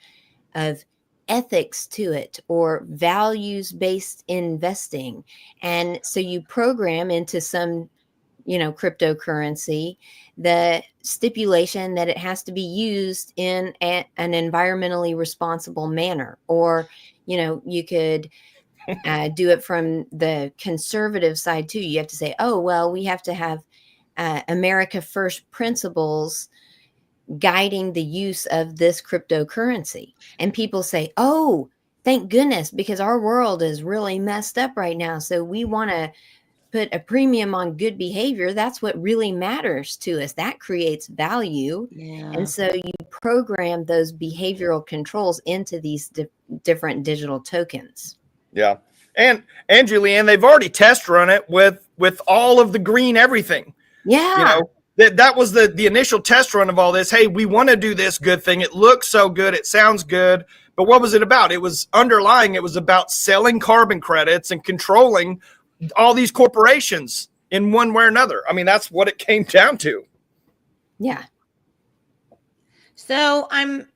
ethics to it, or values-based investing. And so you program into some, cryptocurrency, the stipulation that it has to be used in an environmentally responsible manner. Or, you could do it from the conservative side too. You have to say, oh, well, we have to have America First principles guiding the use of this cryptocurrency. And people say, oh, thank goodness, because our world is really messed up right now. So we want to put a premium on good behavior. That's what really matters to us. That creates value. Yeah. And so you program those behavioral controls into these different digital tokens. Yeah. And Julianne, they've already test run it with all of the green everything. Yeah. That was the initial test run of all this. Hey, we want to do this good thing. It looks so good. It sounds good. But what was it about? It was about selling carbon credits and controlling all these corporations in one way or another. That's what it came down to. Yeah. So I'm,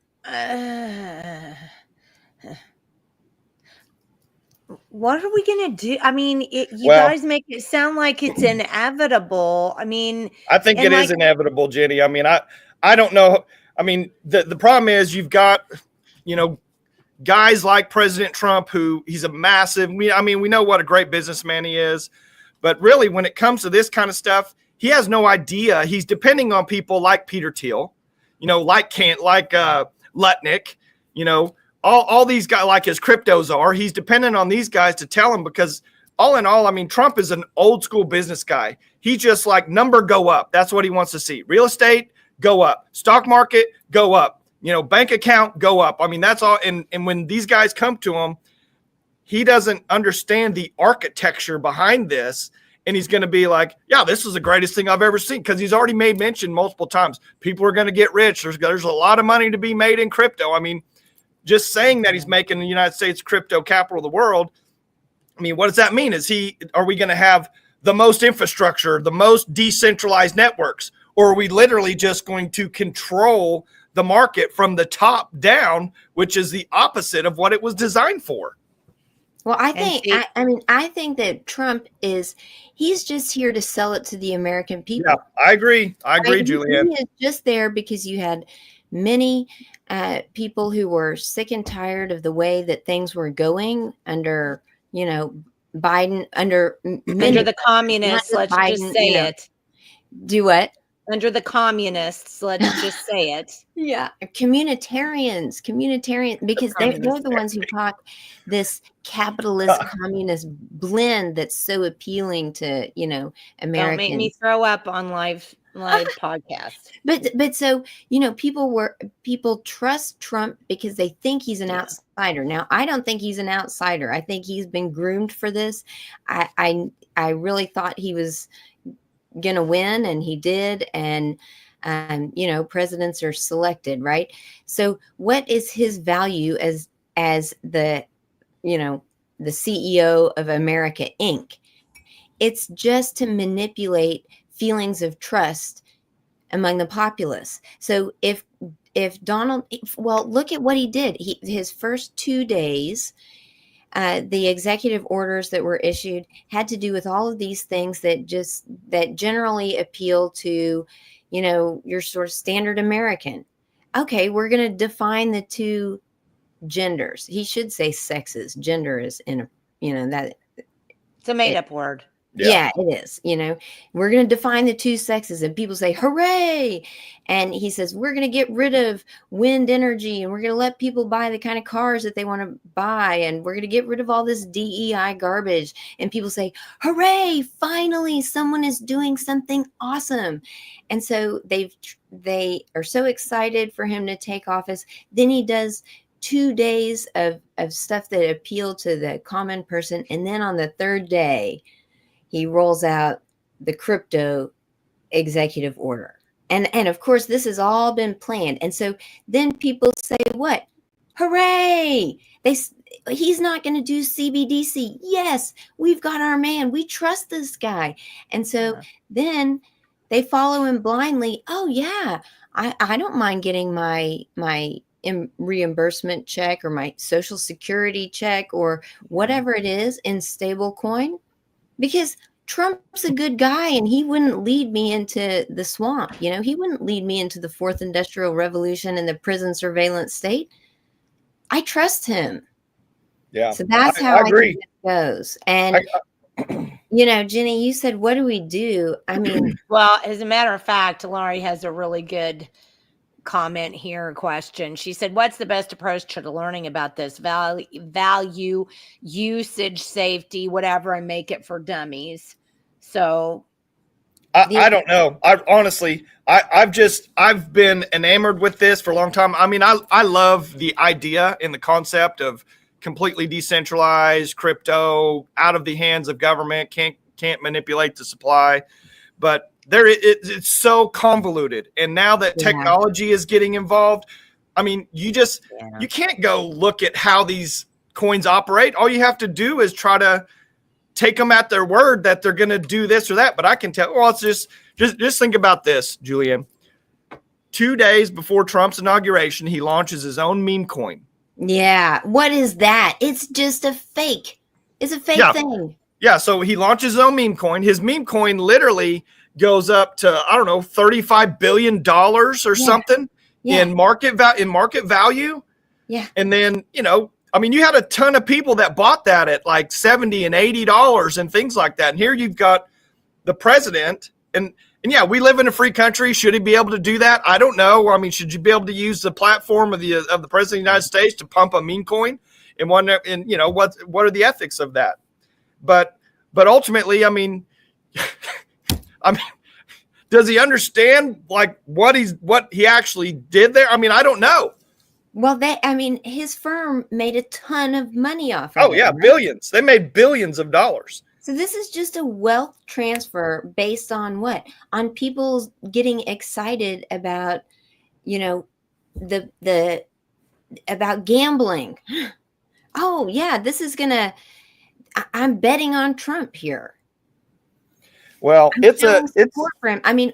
what are we going to do? You guys make it sound like it's inevitable. I think it is inevitable, Jenny. I don't know. The problem is you've got, guys like President Trump, who he's a massive, we know what a great businessman he is, but really when it comes to this kind of stuff, he has no idea. He's depending on people like Peter Thiel, like Kent, like Lutnick, all these guys, like his cryptos are. He's dependent on these guys to tell him, because all in all, Trump is an old school business guy. He just like number go up. That's what he wants to see. Real estate, go up. Stock market, go up. Bank account, go up. That's all. And when these guys come to him, he doesn't understand the architecture behind this. And he's going to be like, yeah, this is the greatest thing I've ever seen. Because he's already made mention multiple times. People are going to get rich. There's a lot of money to be made in crypto. Just saying that he's making the United States crypto capital of the world. What does that mean? Are we going to have the most infrastructure, the most decentralized networks? Or are we literally just going to control the market from the top down, which is the opposite of what it was designed for? Well, I think that Trump he's just here to sell it to the American people. Yeah, I agree, Julianne. He is just there because you had many people who were sick and tired of the way that things were going under, Biden, under the communists. Let's Biden, just say it. Do what? Under the communists, let's just say it. Yeah, communitarians, because they're the ones who talk this capitalist communist blend that's so appealing to Americans. Don't make me throw up on live podcast. But so people trust Trump because they think he's an outsider. Now, I don't think he's an outsider. I think he's been groomed for this. I really thought he was gonna win, and he did. And presidents are selected, right? So what is his value as the the CEO of America Inc? It's just to manipulate feelings of trust among the populace. So if well, look at what he did. His first 2 days, the executive orders that were issued had to do with all of these things that generally appeal to, your sort of standard American. Okay, we're going to define the two genders. He should say sexes. Gender is that It's a made up word. Yeah, it is. We're going to define the two sexes, and people say, hooray. And he says, we're going to get rid of wind energy, and we're going to let people buy the kind of cars that they want to buy. And we're going to get rid of all this DEI garbage. And people say, hooray, finally, someone is doing something awesome. And so they are so excited for him to take office. Then he does 2 days of stuff that appeal to the common person. And then on the third day, he rolls out the crypto executive order. And of course, this has all been planned. And so then people say, what? Hooray! He's not going to do CBDC. Yes, we've got our man. We trust this guy. And so then they follow him blindly. Oh, yeah, I don't mind getting my reimbursement check or my Social Security check or whatever it is in stable coin. Because Trump's a good guy and he wouldn't lead me into the swamp. He wouldn't lead me into the fourth industrial revolution and the prison surveillance state. I trust him. Yeah. So that's how I agree. Think it goes. And, Jenny, you said, what do we do? I mean, well, as a matter of fact, Laurie has a really good comment here, question. She said, what's the best approach to learning about this? Value, usage, safety, whatever, and make it for dummies. So I don't know. I've been enamored with this for a long time. I mean, I love the idea and the concept of completely decentralized crypto, out of the hands of government, can't manipulate the supply. But it's so convoluted. And now that technology is getting involved, I mean, you can't go look at how these coins operate. All you have to do is try to take them at their word that they're going to do this or that. But I can tell, well, it's just think about this, Julianne. 2 days before Trump's inauguration, he launches his own meme coin. Yeah. What is that? It's just a fake. It's a fake thing. Yeah. So he launches his own meme coin. His meme coin literally goes up to, I don't know, $35 billion or something in market value. Yeah. And then, I mean, you had a ton of people that bought that at like $70 and $80 and things like that. And here you've got the president and yeah, we live in a free country. Should he be able to do that? I don't know. I mean, should you be able to use the platform of the president of the United States to pump a meme coin? And what are the ethics of that? But ultimately, I mean, does he understand like what he actually did there? I mean, I don't know. Well, his firm made a ton of money off of it. Oh, yeah, right? Billions. They made billions of dollars. So this is just a wealth transfer based on what? On people getting excited about, about gambling. Oh, yeah, this is I'm betting on Trump here. Well, it's for him. I mean,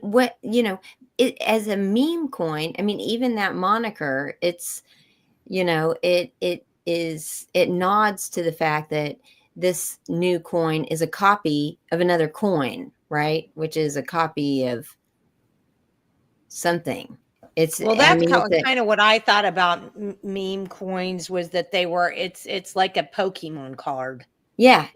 as a meme coin, I mean, even that moniker, it's, it nods to the fact that this new coin is a copy of another coin, right? Which is a copy of something. That's kind of what I thought about meme coins was that it's like a Pokemon card. Yeah.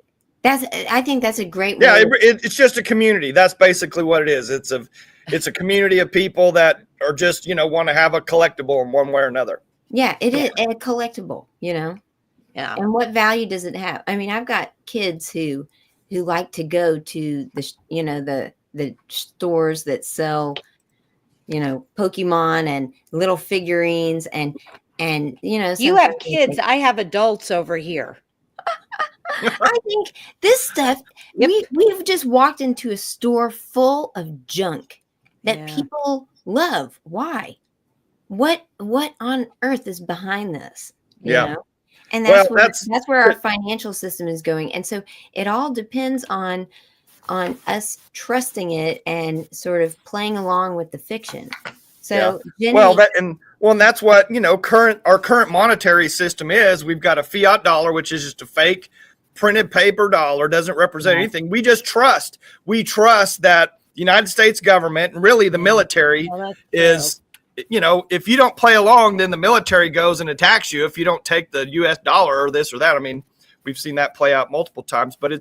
I think that's a great way. Yeah, it's just a community. That's basically what it is. It's a community of people that are just, want to have a collectible in one way or another. Yeah, it is a collectible, Yeah. And what value does it have? I mean, I've got kids who like to go to the stores that sell, Pokemon and little figurines and you have kids. I have adults over here. I think this stuff, we've just walked into a store full of junk that people love. Why? What on earth is behind this? You know? And that's where our financial system is going. And so it all depends on us trusting it and sort of playing along with the fiction. So Jenny, and that's what, our current monetary system is. We've got a fiat dollar, which is just a fake printed paper dollar, doesn't represent anything. We trust that the United States government and really the military is, if you don't play along, then the military goes and attacks you if you don't take the US dollar or this or that. I mean, we've seen that play out multiple times, but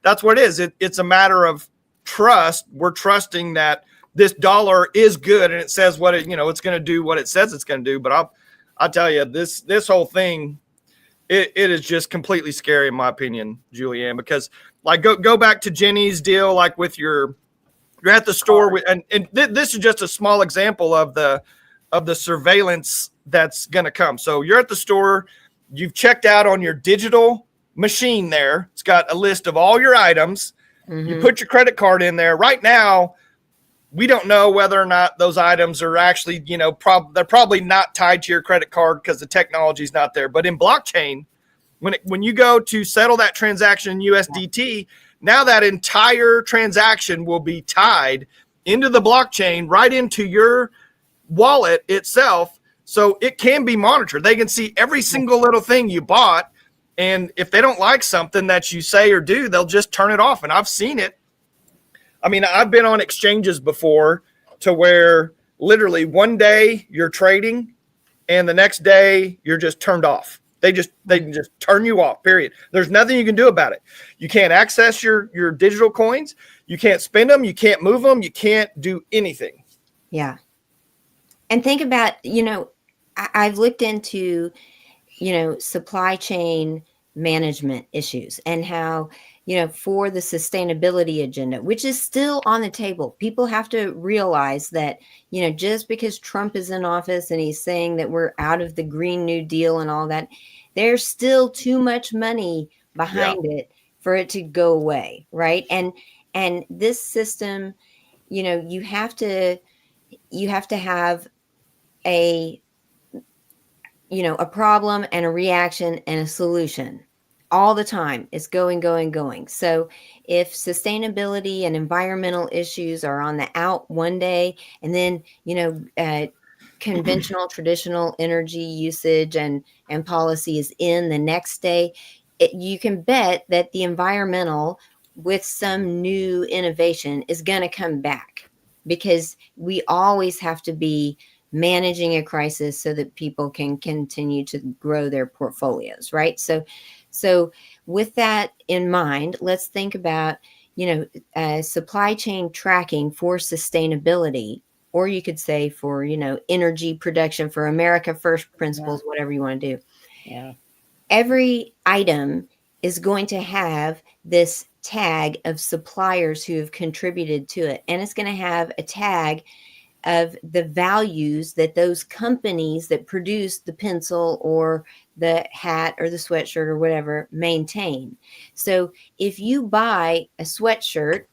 that's what it is. It's a matter of trust. We're trusting that this dollar is good and it says what it's going to do what it says it's going to do. But I'll tell you, this whole thing, it is just completely scary in my opinion, Julianne, because like go back to Jenny's deal, like with you're at the store and this is just a small example of the surveillance that's going to come. So you're at the store, you've checked out on your digital machine there. It's got a list of all your items. You put your credit card in there. Right now, we don't know whether or not those items are actually, they're probably not tied to your credit card because the technology is not there. But in blockchain, when you go to settle that transaction in USDT, now that entire transaction will be tied into the blockchain, right into your wallet itself. So it can be monitored. They can see every single little thing you bought. And if they don't like something that you say or do, they'll just turn it off. And I've seen it. I mean, I've been on exchanges before to where literally one day you're trading and the next day you're just turned off. They can just turn you off, period. There's nothing you can do about it. You can't access your digital coins. You can't spend them. You can't move them. You can't do anything. Yeah. And think about, I've looked into, supply chain management issues and how, for the sustainability agenda, which is still on the table. People have to realize that, just because Trump is in office and he's saying that we're out of the Green New Deal and all that, there's still too much money behind it for it to go away. Right. And this system, you have to have a problem and a reaction and a solution. All the time. It's going. So if sustainability and environmental issues are on the out one day, and then, conventional, traditional energy usage and policy is in the next day, you can bet that the environmental with some new innovation is going to come back, because we always have to be managing a crisis so that people can continue to grow their portfolios, right? So with that in mind, let's think about, supply chain tracking for sustainability, or you could say for, energy production, for America First principles, whatever you want to do. Yeah. Every item is going to have this tag of suppliers who have contributed to it. And it's going to have a tag of the values that those companies that produce the pencil or the hat or the sweatshirt or whatever maintain. So if you buy a sweatshirt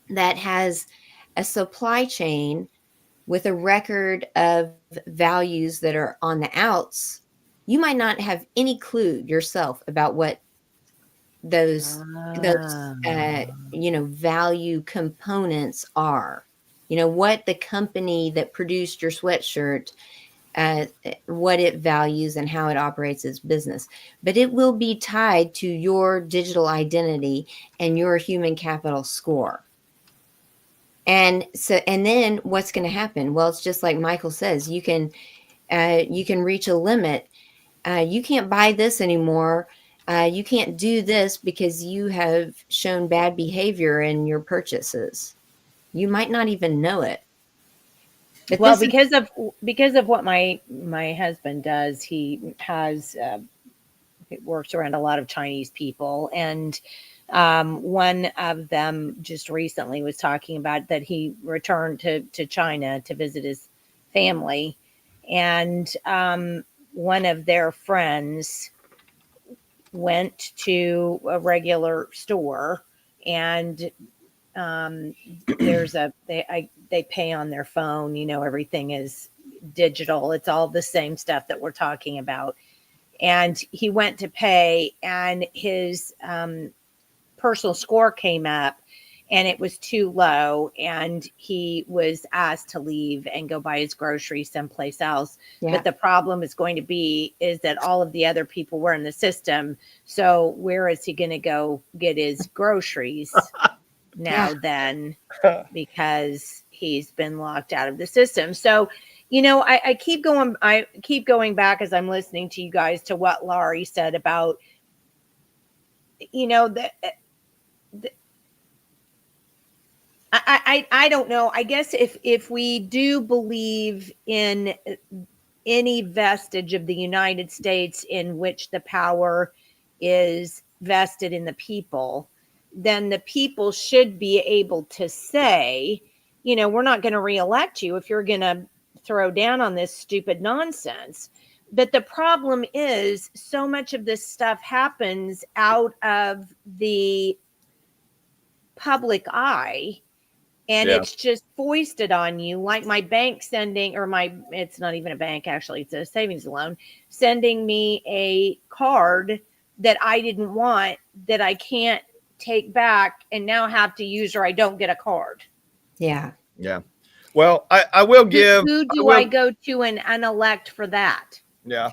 that has a supply chain with a record of values that are on the outs, you might not have any clue yourself about what those value components are. What the company that produced your sweatshirt, what it values and how it operates its business. But it will be tied to your digital identity and your human capital score. And then what's going to happen? Well, it's just like Michael says, you can reach a limit. You can't buy this anymore. You can't do this because you have shown bad behavior in your purchases. You might not even know it. But well, because of what my husband does, he has it works around a lot of Chinese people, and one of them just recently was talking about that he returned to China to visit his family, and one of their friends went to a regular store, and they pay on their phone. Everything is digital. It's all the same stuff that we're talking about. And he went to pay, and his personal score came up, and it was too low, and he was asked to leave and go buy his groceries someplace else. Yeah. But the problem is going to be is that all of the other people were in the system. So where is he going to go get his groceries now then? Because he's been locked out of the system. So, I keep going back as I'm listening to you guys to what Laurie said about, I don't know. I guess if we do believe in any vestige of the United States in which the power is vested in the people, then the people should be able to say, we're not going to reelect you if you're going to throw down on this stupid nonsense. But the problem is so much of this stuff happens out of the public eye, and it's just foisted on you, like my bank sending, or it's not even a bank, actually, it's a savings loan, sending me a card that I didn't want, that I can't take back and now have to use, or I don't get a card. Yeah. Yeah. Well, I will give. Who do I go to and unelect for that? Yeah.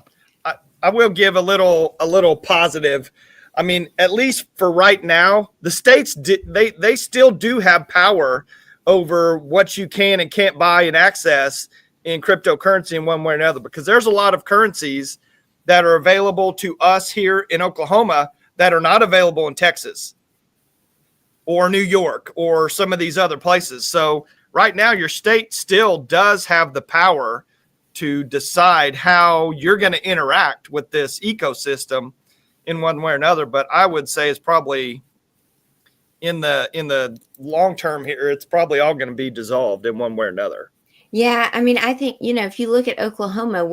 I will give a little positive. I mean, at least for right now, the states they still do have power over what you can and can't buy and access in cryptocurrency in one way or another, because there's a lot of currencies that are available to us here in Oklahoma that are not available in Texas or New York or some of these other places. So right now, your state still does have the power to decide how you're going to interact with this ecosystem in one way or another. But I would say it's probably in the long term here, it's probably all going to be dissolved in one way or another. Yeah. I mean, I think, if you look at Oklahoma,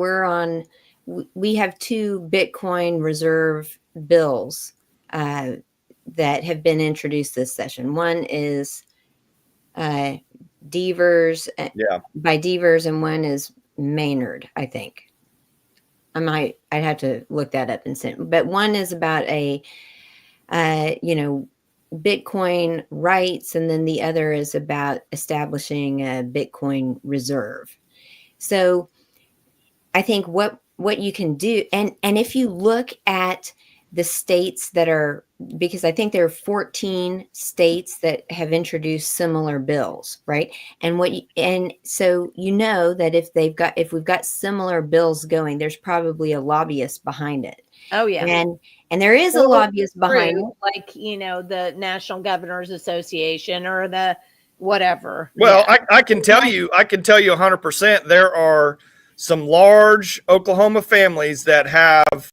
we have 2 Bitcoin reserve bills that have been introduced this session. One is Devers, by Devers, and one is Maynard, I think. I'd have to look that up and send, but one is about Bitcoin rights, and then the other is about establishing a Bitcoin reserve. So I think what you can do, and if you look at the states that are, because I think there are 14 states that have introduced similar bills, right? And so that if we've got similar bills going, there's probably a lobbyist behind it. Oh yeah. And there is a lobbyist behind it, like the National Governors Association or the whatever. Well, yeah. I can tell you 100%. There are some large Oklahoma families that have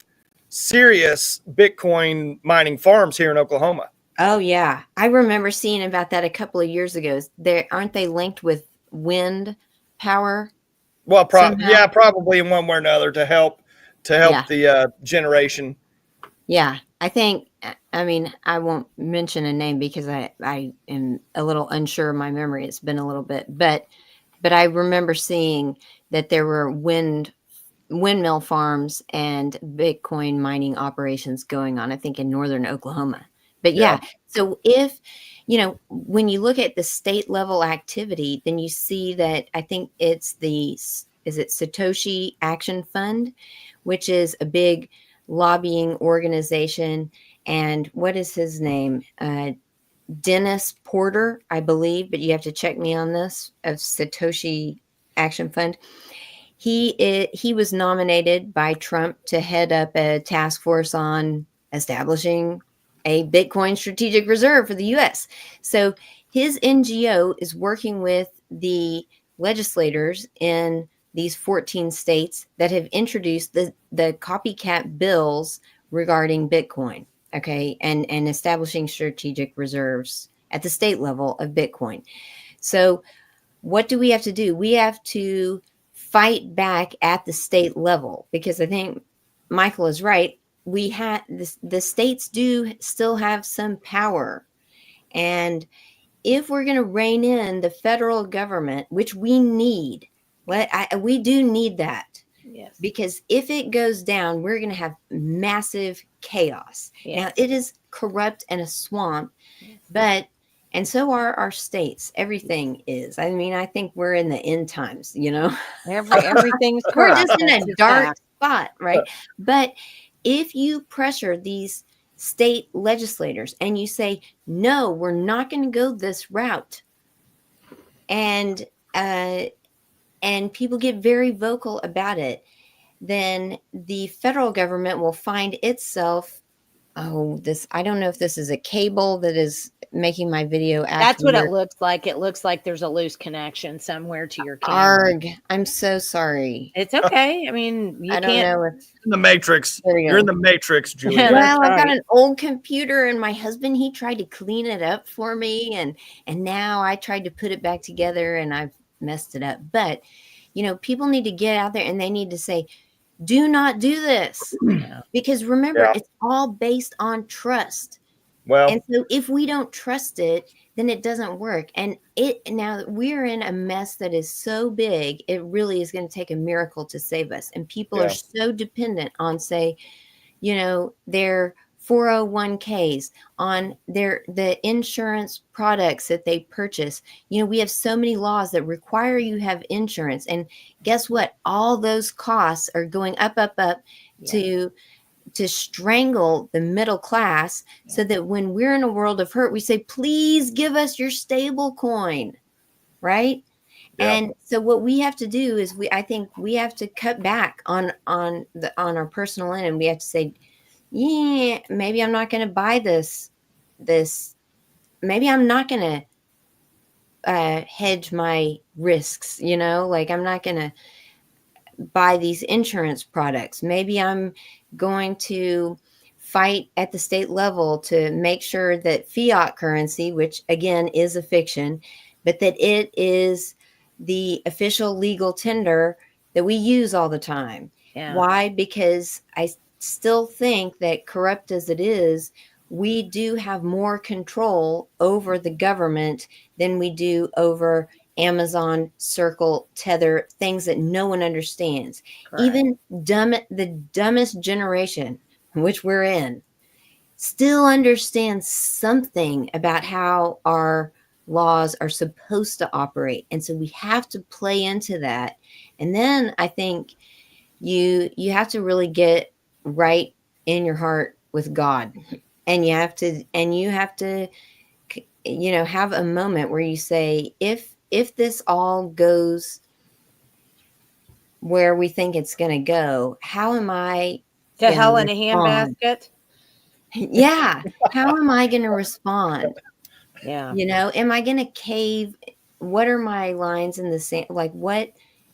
serious Bitcoin mining farms here in Oklahoma. Oh yeah, I remember seeing about that a couple of years ago. Aren't they linked with wind power? Well, probably in one way or another to help the generation. Yeah, I think. I mean, I won't mention a name because I am a little unsure of my memory. It's been a little bit, but I remember seeing that there were windmill farms and Bitcoin mining operations going on, I think, in northern Oklahoma. But so if, when you look at the state level activity, then you see that I think it's is it Satoshi Action Fund, which is a big lobbying organization. And what is his name? Dennis Porter, I believe, but you have to check me on this, of Satoshi Action Fund. He was nominated by Trump to head up a task force on establishing a Bitcoin strategic reserve for the U.S. So his NGO is working with the legislators in these 14 states that have introduced the copycat bills regarding Bitcoin, okay, and establishing strategic reserves at the state level of Bitcoin. So what do we have to do? We have to fight back at the state level, because I think Michael is right. The states do still have some power. And if we're going to rein in the federal government, which we need, we do need that. Yes. Because if it goes down, we're going to have massive chaos. Yes. Now, it is corrupt and a swamp, but And so are our states. Everything is. I mean, I think we're in the end times, Everything's we're corrupt. just in That's a just dark fact. spot, right? But if you pressure these state legislators and you say, no, we're not going to go this route, and people get very vocal about it, then the federal government will find itself, I don't know if this is a cable that is making my video act That's what weird. it looks like. It looks like there's a loose connection somewhere to your camera. Arg, I'm so sorry. It's okay. I mean, you I don't can't. know if In the Matrix. There we go. You're in the Matrix, Julianne. Yeah, that's well, I've got right. an old computer, and my husband, he tried to clean it up for me, and now I tried to put it back together, and I've messed it up. But people need to get out there, and they need to say, do not do this, because remember, it's all based on trust. Well, and so if we don't trust it, then it doesn't work. And now we're in a mess that is so big, it really is going to take a miracle to save us. And people are so dependent on, say, their 401ks, on the insurance products that they purchase. We have so many laws that require you have insurance. And guess what? All those costs are going up to strangle the middle class, so that when we're in a world of hurt, we say, please give us your stable coin, right? Yeah. And so what we have to do is I think we have to cut back on our personal end, and we have to say, maybe I'm not going to buy this, maybe I'm not going to hedge my risks, like I'm not going to buy these insurance products. Maybe I'm going to fight at the state level to make sure that fiat currency, which again is a fiction, but that it is the official legal tender that we use all the time. Yeah. Why? Because I still think that, corrupt as it is, we do have more control over the government than we do over Amazon, Circle, Tether, things that no one understands. Correct. Even the dumbest generation, which we're in, still understands something about how our laws are supposed to operate. And so we have to play into that. And then I think you have to really get right in your heart with God. And you have to have a moment where you say, if this all goes where we think it's going to go, how am I to hell in a handbasket? Yeah. How am I going to respond? Yeah. Am I going to cave? What are my lines in the sand? Like, what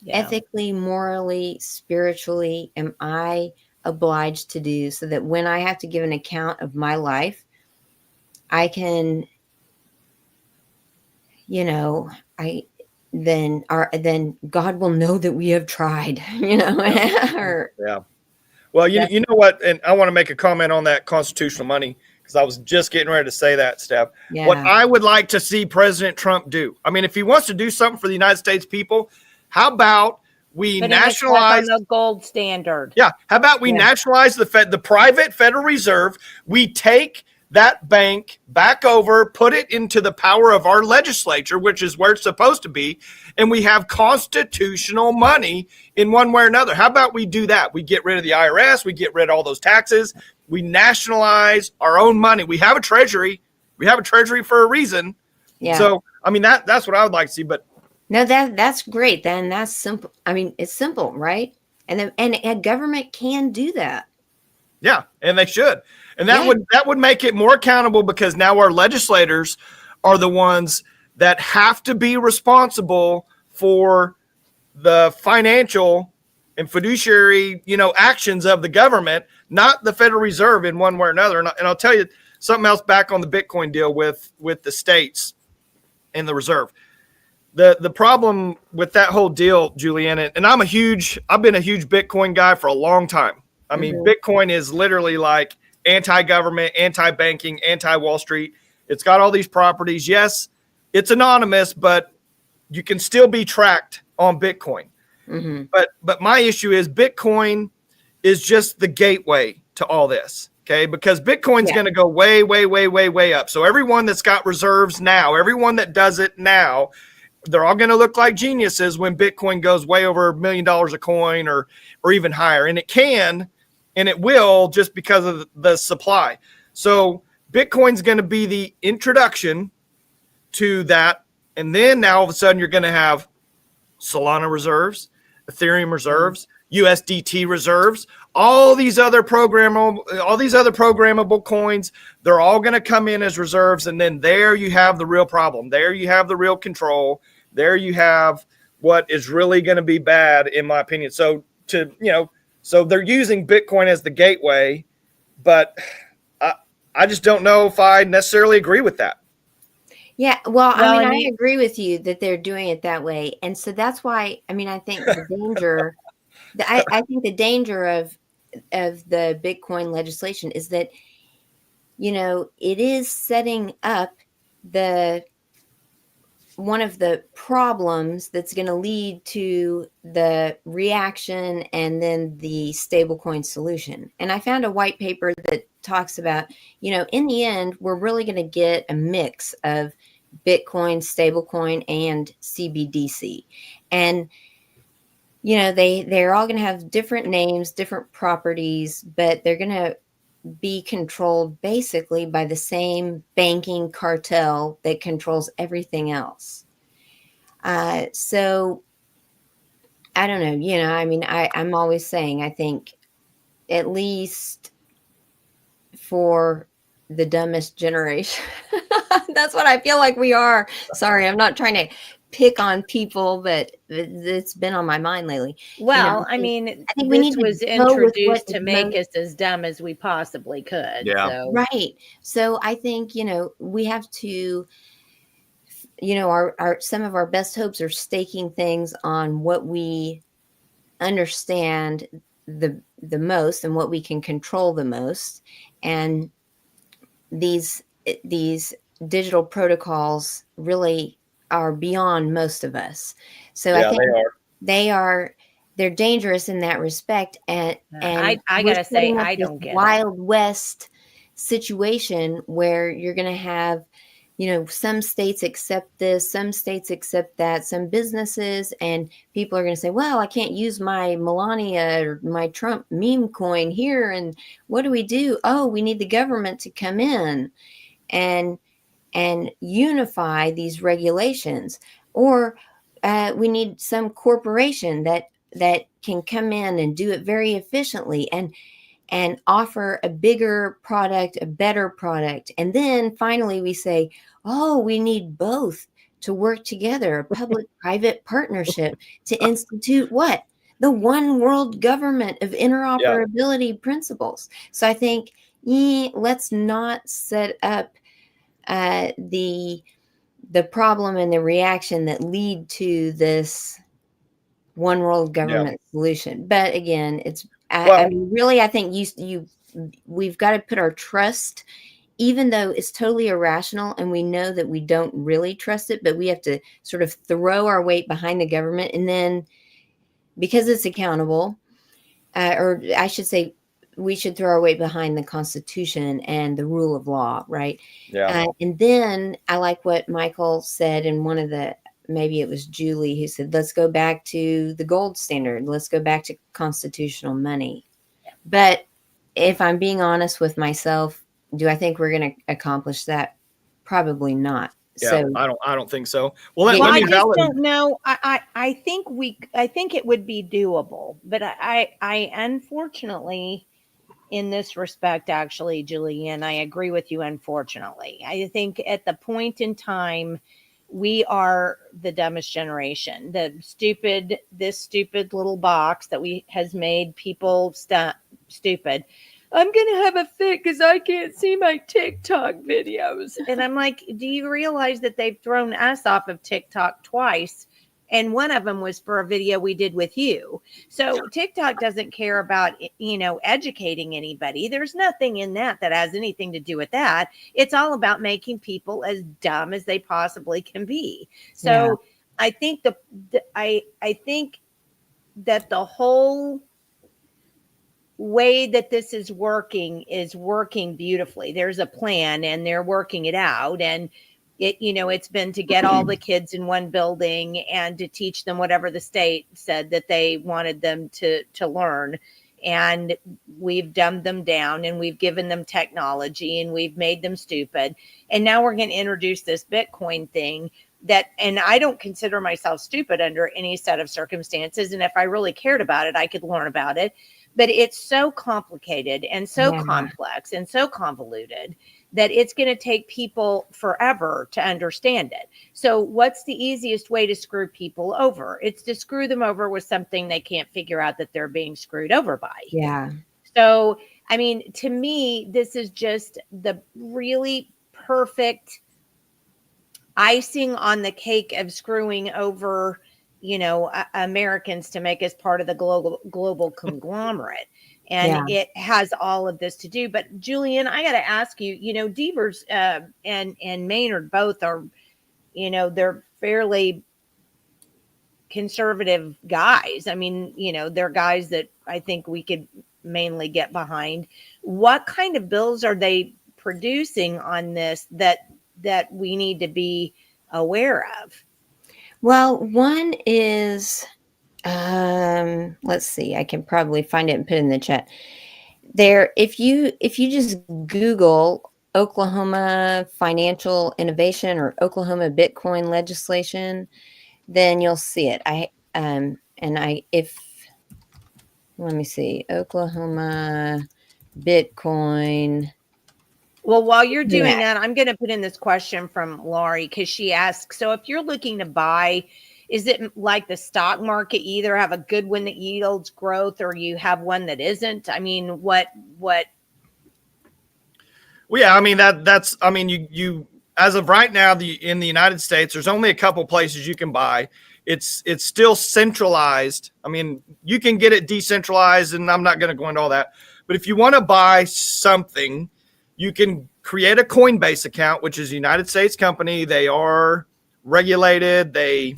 ethically, morally, spiritually am I obliged to do, so that when I have to give an account of my life, I can, then God will know that we have tried, Yeah. Well, you know what? And I want to make a comment on that constitutional money, because I was just getting ready to say that, Steph. Yeah. What I would like to see President Trump do, I mean, if he wants to do something for the United States people, how about we nationalize the gold standard? Yeah. How about we nationalize the private Federal Reserve? We take that bank back over, put it into the power of our legislature, which is where it's supposed to be, and we have constitutional money in one way or another. How about we do that? We get rid of the IRS, we get rid of all those taxes, we nationalize our own money. We have a treasury. We have a treasury for a reason. Yeah. So, I mean, that's what I would like to see. But no, that's great. Then that's simple. I mean, it's simple, right? And a government can do that. Yeah, and they should. And that would make it more accountable, because now our legislators are the ones that have to be responsible for the financial and fiduciary, actions of the government, not the Federal Reserve in one way or another. And I'll tell you something else back on the Bitcoin deal with the states and the Reserve. The problem with that whole deal, Julianne, and I've been a huge Bitcoin guy for a long time. I mean, Bitcoin is literally like anti-government, anti-banking, anti-Wall Street. It's got all these properties. Yes, it's anonymous, but you can still be tracked on Bitcoin. Mm-hmm. But my issue is Bitcoin is just the gateway to all this. Okay, because Bitcoin's going to go way, way, way, way, way up. So everyone that's got reserves now, everyone that does it now, they're all going to look like geniuses when Bitcoin goes way over $1 million a coin or even higher. And it can, and it will, just because of the supply. So Bitcoin's going to be the introduction to that. And then now all of a sudden you're going to have Solana reserves, Ethereum reserves, USDT reserves, all these other programmable coins. They're all going to come in as reserves. And then there you have the real problem. There you have the real control. There you have what is really going to be bad, in my opinion. So so they're using Bitcoin as the gateway, but I just don't know if I necessarily agree with that. Yeah, well, I mean, I agree with you that they're doing it that way. And so that's why, I mean, I think the danger, I think the danger of the Bitcoin legislation is that, it is setting up one of the problems that's going to lead to the reaction and then the stablecoin solution. And I found a white paper that talks about, in the end, we're really going to get a mix of Bitcoin, stablecoin, and CBDC. And, they're all going to have different names, different properties, but they're going to be controlled basically by the same banking cartel that controls everything else. So I don't know, I mean, I'm always saying, I think at least for the dumbest generation, that's what I feel like we are. Sorry, I'm not trying to pick on people, but it's been on my mind lately. Well, I think we need this was introduced to make us as dumb as we possibly could. Yeah. So. Right. So I think, we have to, our some of our best hopes are staking things on what we understand the most and what we can control the most. And these digital protocols really are beyond most of us. So I think they're dangerous in that respect. And I gotta say, I don't get Wild West situation where you're going to have, some states accept this, some states accept that, some businesses, and people are going to say, well, I can't use my Melania or my Trump meme coin here. And what do we do? Oh, we need the government to come in and unify these regulations, or we need some corporation that can come in and do it very efficiently and offer a bigger product, a better product. And then finally we say, oh, we need both to work together, a public-private partnership to institute what? The one world government of interoperability principles. So I think, let's not set up the problem and the reaction that lead to this one world government solution. But again, I mean, really, I think we've got to put our trust, even though it's totally irrational and we know that we don't really trust it, but we have to sort of throw our weight behind the government. And then because it's accountable, or I should say, we should throw our weight behind the Constitution and the rule of law, right? Yeah. And then I like what Michael said in one of maybe it was Julie who said, let's go back to the gold standard. Let's go back to constitutional money. But if I'm being honest with myself, do I think we're going to accomplish that? Probably not. Yeah, So I don't think so. Well, let I me just don't know. I think it would be doable, but I unfortunately, in this respect, actually, Julianne, I agree with you. Unfortunately, I think at the point in time, we are the dumbest generation. This stupid little box that has made people stupid. I'm going to have a fit because I can't see my TikTok videos. And I'm like, do you realize that they've thrown us off of TikTok twice? And one of them was for a video we did with you. So TikTok doesn't care about, educating anybody. There's nothing in that has anything to do with that. It's all about making people as dumb as they possibly can be. So I think I think that the whole way that this is working beautifully. There's a plan and they're working it out. And it's been to get all the kids in one building and to teach them whatever the state said that they wanted them to learn. And we've dumbed them down and we've given them technology and we've made them stupid. And now we're going to introduce this Bitcoin thing and I don't consider myself stupid under any set of circumstances. And if I really cared about it, I could learn about it. But it's so complicated and so complex and so convoluted that it's going to take people forever to understand it. So what's the easiest way to screw people over? It's to screw them over with something they can't figure out that they're being screwed over by. Yeah. So, I mean, to me, this is just the really perfect icing on the cake of screwing over, Americans to make us part of the global conglomerate. And it has all of this to do. But Julianne, I got to ask you, Devers and Maynard both are, they're fairly conservative guys. I mean, they're guys that I think we could mainly get behind. What kind of bills are they producing on this that we need to be aware of? Well, one is, let's see, I can probably find it and put it in the chat. There, if you just Google Oklahoma financial innovation or Oklahoma Bitcoin legislation, then you'll see it. Let me see, Oklahoma Bitcoin. Well, while you're doing that, I'm going to put in this question from Laurie because she asks, so if you're looking to buy, is it like the stock market? You either have a good one that yields growth or you have one that isn't? I mean, what? Well, yeah, I mean, you as of right now, in the United States, there's only a couple places you can buy. It's still centralized. I mean, you can get it decentralized, and I'm not going to go into all that. But if you want to buy something, you can create a Coinbase account, which is a United States company. They are regulated. You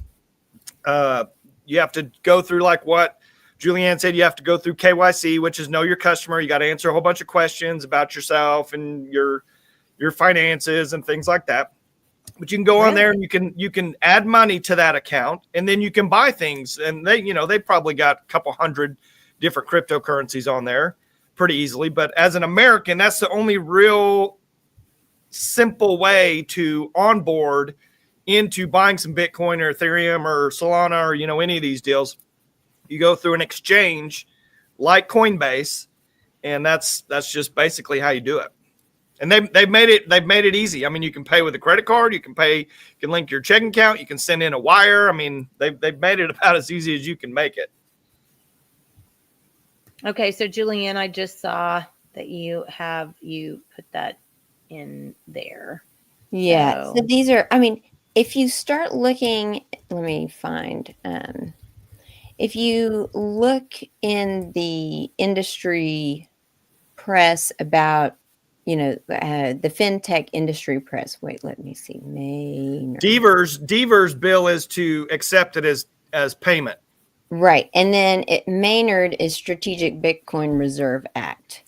have to go through, like what Julianne said, you have to go through KYC, which is know your customer. You got to answer a whole bunch of questions about yourself and your finances and things like that. But you can go on there and you can add money to that account, and then you can buy things. And they probably got a couple hundred different cryptocurrencies on there pretty easily. But as an American, that's the only real simple way to onboard into buying some Bitcoin or Ethereum or Solana or, any of these deals. You go through an exchange like Coinbase, and that's just basically how you do it. And they've made it easy. I mean, you can pay with a credit card, you can link your checking account, you can send in a wire. I mean, they've made it about as easy as you can make it. Okay, so Julianne, I just saw that you put that in there. Yeah. So these are, I mean, if you start looking, let me find, if you look in the industry press about, the fintech industry press. Wait, let me see. Devers bill is to accept it as payment. Right. And then Maynard is Strategic Bitcoin Reserve Act.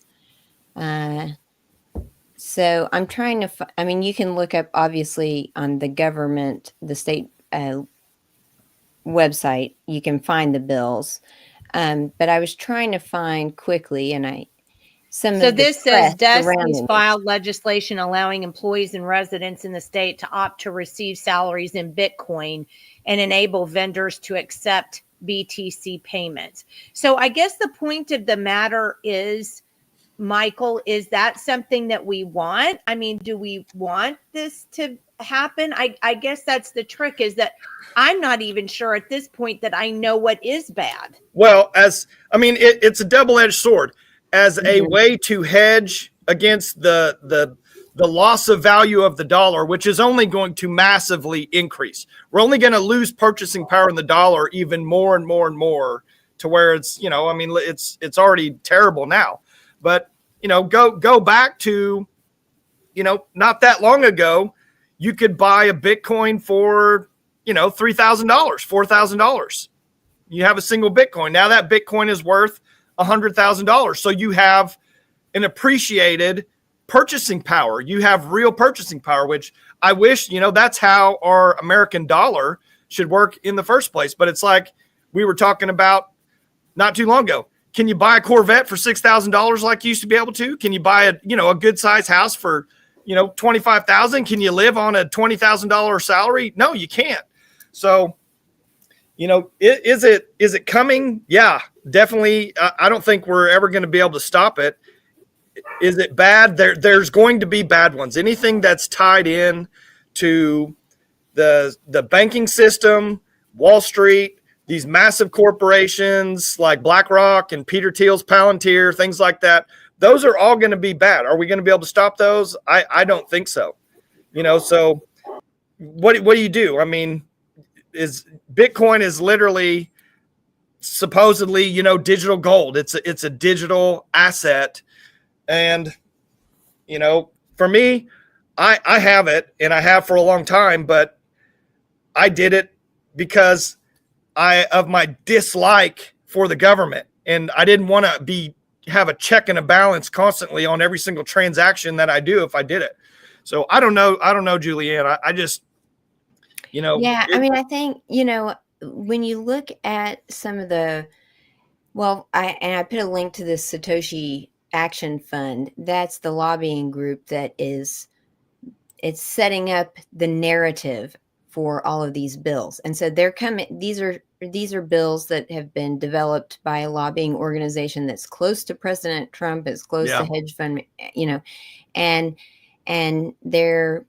So I'm trying to, you can look up obviously on the government, the state website, you can find the bills. But I was trying to find quickly, and So this says Destiny's filed legislation allowing employees and residents in the state to opt to receive salaries in Bitcoin and enable vendors to accept BTC payments. So I guess the point of the matter is, Michael, is that something that we want? I mean, do we want this to happen? I guess that's the trick, is that I'm not even sure at this point that I know what is bad. Well, it's a double-edged sword. As a way to hedge against the loss of value of the dollar, which is only going to massively increase. We're only going to lose purchasing power in the dollar even more and more and more, to where it's, it's already terrible now. But, go back to, not that long ago, you could buy a Bitcoin for, $3,000, $4,000. You have a single Bitcoin. Now that Bitcoin is worth $100,000. So you have an appreciated purchasing power. You have real purchasing power, which I wish, that's how our American dollar should work in the first place. But it's like we were talking about not too long ago. Can you buy a Corvette for $6,000 like you used to be able to? Can you buy a good sized house for, $25,000? Can you live on a $20,000 salary? No, you can't. So, is it coming? Yeah, definitely. I don't think we're ever going to be able to stop it. Is it bad? There's going to be bad ones. Anything that's tied in to the banking system, Wall Street, these massive corporations like BlackRock and Peter Thiel's Palantir, things like that, those are all going to be bad. Are we going to be able to stop those? I don't think so. So what do you do? I mean, is Bitcoin is literally supposedly, digital gold. It's a digital asset. And, for me, I have it and I have for a long time, but I did it because of my dislike for the government. And I didn't want to have a check and a balance constantly on every single transaction that I do if I did it. So I don't know, Julianne. I just, Yeah, I think, when you look at some of the, I put a link to this Satoshi Action Fund. That's the lobbying group it's setting up the narrative for all of these bills. And so they're coming, these are bills that have been developed by a lobbying organization that's close to President Trump, is close to hedge fund, and they're,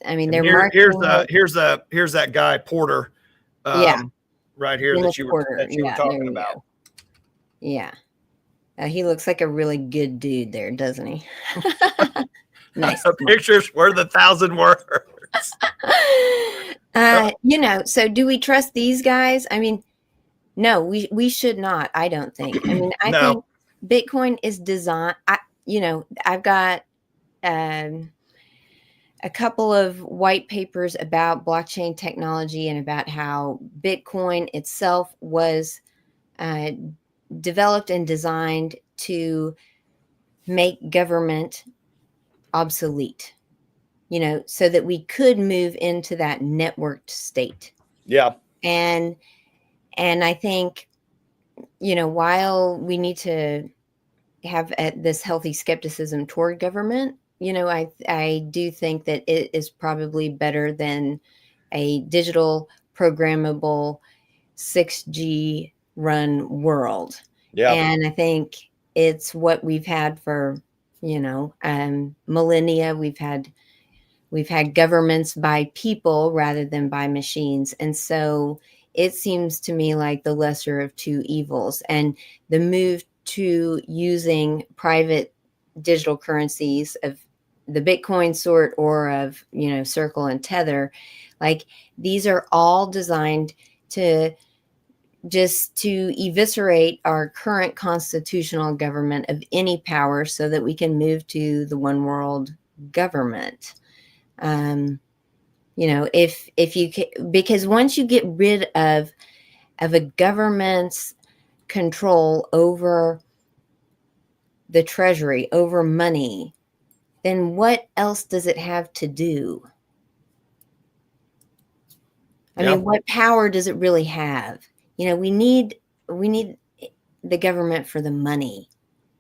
here's that guy Porter, right here that you were talking about. Yeah, he looks like a really good dude there, doesn't he? Nice. A picture's worth 1,000 words. So do we trust these guys? I mean, no, we should not. I don't think. I mean, I think Bitcoin is designed. I've got a couple of white papers about blockchain technology and about how Bitcoin itself was developed and designed to make government obsolete, so that we could move into that networked state. Yeah. And I think, while we need to have this healthy skepticism toward government, I do think that it is probably better than a digital programmable 6G run world. Yeah. And I think it's what we've had for, millennia. We've had governments by people rather than by machines. And so it seems to me like the lesser of two evils, and the move to using private digital currencies of the Bitcoin sort or of, Circle and Tether, like these are all designed to eviscerate our current constitutional government of any power so that we can move to the one world government. If you can, because once you get rid of a government's control over the treasury, over money, then what else does it have to do? I mean, what power does it really have? We need the government for the money.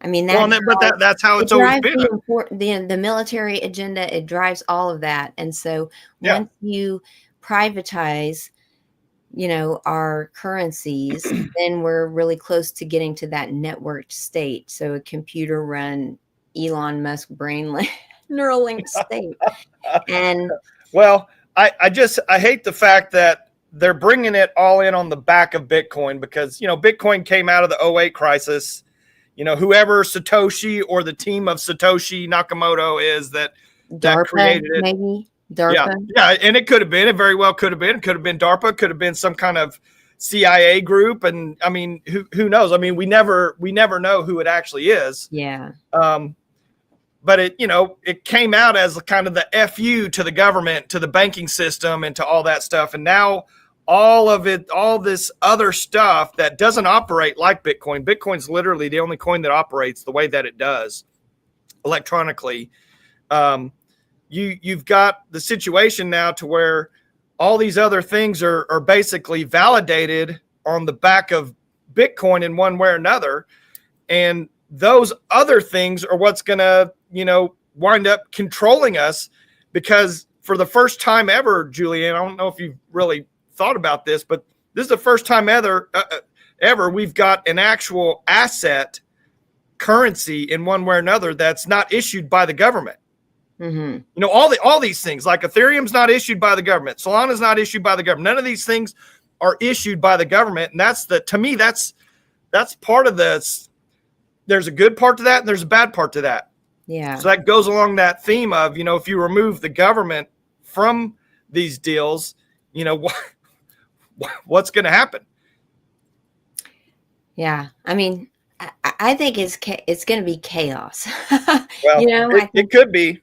I mean, that's how it's always been. The military agenda, it drives all of that. And so once you privatize, our currencies, then we're really close to getting to that networked state. So a computer run Elon Musk brain Neuralink state. And I hate the fact that they're bringing it all in on the back of Bitcoin because, Bitcoin came out of the 2008 crisis. Whoever Satoshi or the team of Satoshi Nakamoto is that created it. Maybe DARPA. Yeah. And it could have been, it very well could have been. It could have been DARPA, could have been some kind of CIA group. And I mean, who knows? I mean, we never know who it actually is. Yeah. But it came out as kind of the FU to the government, to the banking system, and to all that stuff. And now all of it, all this other stuff that doesn't operate like Bitcoin. Bitcoin's literally the only coin that operates the way that it does electronically. You've got the situation now to where all these other things are basically validated on the back of Bitcoin in one way or another. And those other things are what's going to, wind up controlling us, because for the first time ever, Julianne, I don't know if you've really thought about this, but this is the first time ever we've got an actual asset currency in one way or another that's not issued by the government. Mm-hmm. All these things, like Ethereum's not issued by the government, Solana's not issued by the government. None of these things are issued by the government, and to me that's part of this. There's a good part to that, and there's a bad part to that. Yeah. So that goes along that theme of, if you remove the government from these deals, what's going to happen? Yeah. I mean, I think it's going to be chaos. Well, it could be.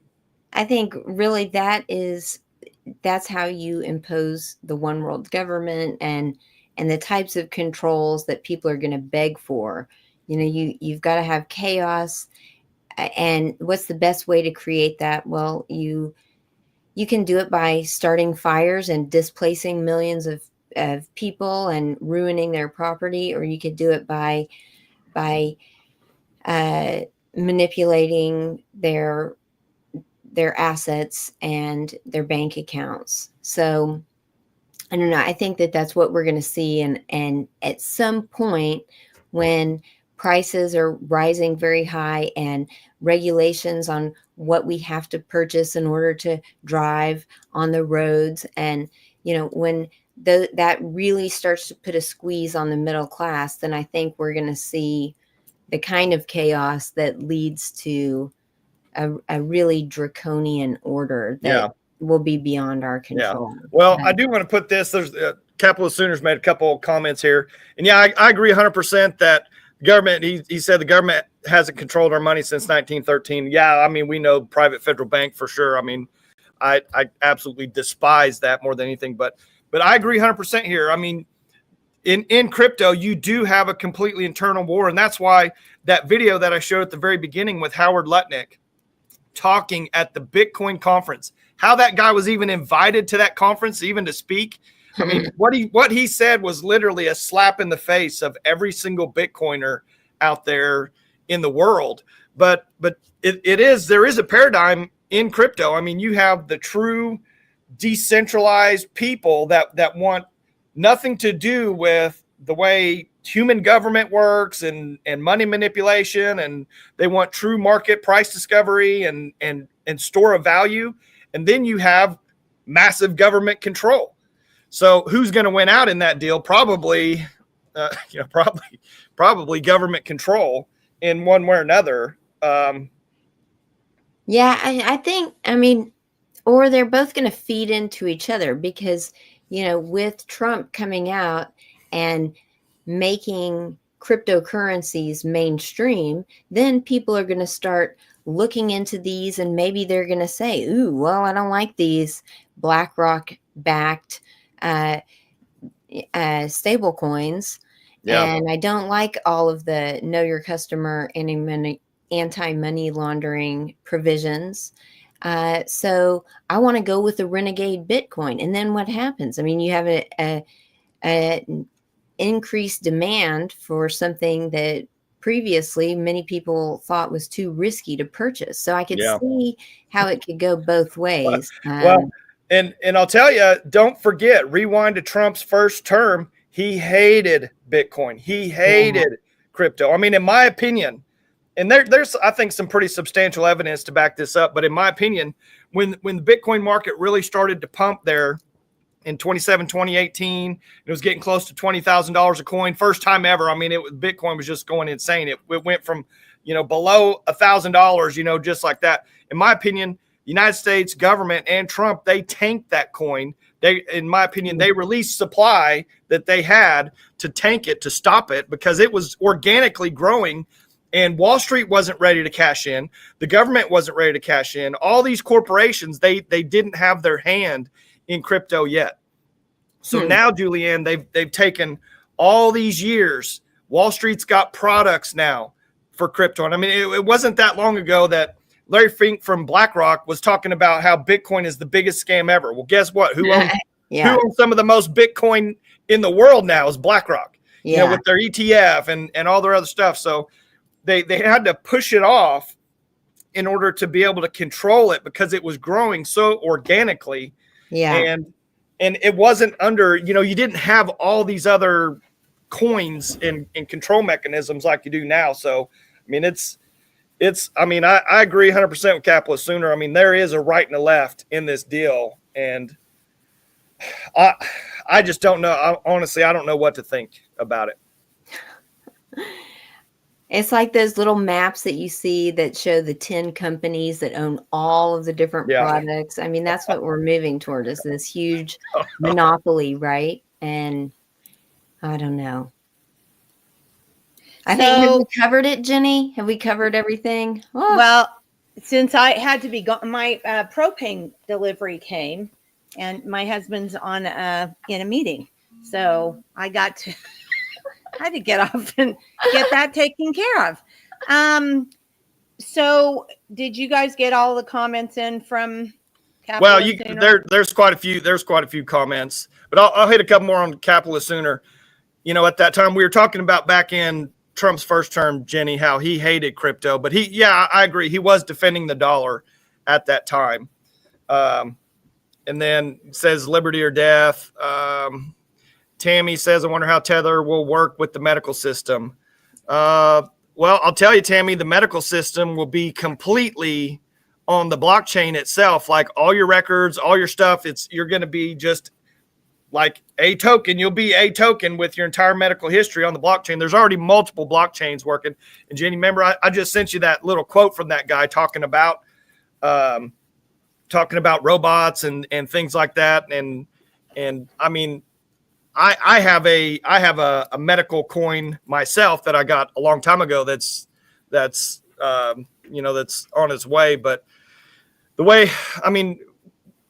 I think really that's how you impose the one world government and the types of controls that people are going to beg for. You've got to have chaos. And what's the best way to create that? Well, you can do it by starting fires and displacing millions of people and ruining their property, or you could do it by manipulating their assets and their bank accounts. So I don't know. I think that's what we're going to see. And at some point when prices are rising very high and regulations on what we have to purchase in order to drive on the roads, and when that really starts to put a squeeze on the middle class, then I think we're going to see the kind of chaos that leads to a really draconian order that will be beyond our control. Yeah. Well, I do want to put this. There's Capitalist Sooners made a couple of comments here, and I agree 100% that the government. He said the government hasn't controlled our money since 1913. Yeah, I mean, we know private federal bank for sure. I mean, I absolutely despise that more than anything. But I agree 100% here. I mean, in crypto, you do have a completely internal war, and that's why that video that I showed at the very beginning with Howard Lutnick talking at the Bitcoin conference, how that guy was even invited to that conference, even to speak. I mean, what he said was literally a slap in the face of every single Bitcoiner out there in the world. But there is a paradigm in crypto. I mean, you have the true decentralized people that want nothing to do with the way human government works and money manipulation, and they want true market price discovery and store of value. And then you have massive government control. So who's going to win out in that deal? Probably government control in one way or another. Yeah, I think, or they're both going to feed into each other, because, with Trump coming out and making cryptocurrencies mainstream, then people are going to start looking into these, and maybe they're going to say, ooh, well, I don't like these BlackRock backed stable coins. Yeah. And I don't like all of the know your customer anti-money laundering provisions. So I want to go with the renegade Bitcoin. And then what happens? I mean, you have an increased demand for something that previously many people thought was too risky to purchase. So I could see how it could go both ways. And I'll tell you, don't forget, rewind to Trump's first term. He hated Bitcoin. He hated crypto. I mean, in my opinion, and there's, I think, some pretty substantial evidence to back this up. But in my opinion, when the Bitcoin market really started to pump there in 2018, it was getting close to $20,000 a coin. First time ever. I mean, Bitcoin was just going insane. It went from, below $1,000, just like that. In my opinion, the United States government and Trump, they tanked that coin. In my opinion, they released supply that they had to tank it, to stop it, because it was organically growing. And Wall Street wasn't ready to cash in. The government wasn't ready to cash in. All these corporations, they didn't have their hand in crypto yet. So now, Julianne, they've taken all these years. Wall Street's got products now for crypto. And I mean, it wasn't that long ago that Larry Fink from BlackRock was talking about how Bitcoin is the biggest scam ever. Well, guess what? Who owns who owns some of the most Bitcoin in the world now is BlackRock. You know, with their ETF and all their other stuff. So they had to push it off in order to be able to control it because it was growing so organically. And it wasn't under, you know, you didn't have all these other coins and control mechanisms like you do now. So, I mean, I agree 100% with Capitalist Sooner. I mean, there is a right and a left in this deal. And I just don't know. Honestly, I don't know what to think about it. It's like those little maps that you see that show the 10 companies that own all of the different products. I mean, that's what we're moving toward, is this huge monopoly, right? And I don't know. Have we covered it, Jenny? Have we covered everything? Oh. Well, since I had to be gone, my propane delivery came, and my husband's on in a meeting, so I had to get off and get that taken care of. So did you guys get all the comments in from Capitalist Sooner? There's quite a few comments, but I'll hit a couple more on Capitalist Sooner. You know, at that time we were talking about back in Trump's first term, Jenny, how he hated crypto, but I agree. He was defending the dollar at that time. And then it says liberty or death. Tammy says, I wonder how Tether will work with the medical system. Well, I'll tell you, Tammy, the medical system will be completely on the blockchain itself. Like all your records, all your stuff, you're going to be just like a token. You'll be a token with your entire medical history on the blockchain. There's already multiple blockchains working. And Jenny, remember, I just sent you that little quote from that guy talking about robots and things like that. And I mean, I have a medical coin myself that I got a long time ago. That's on its way. But the way, I mean,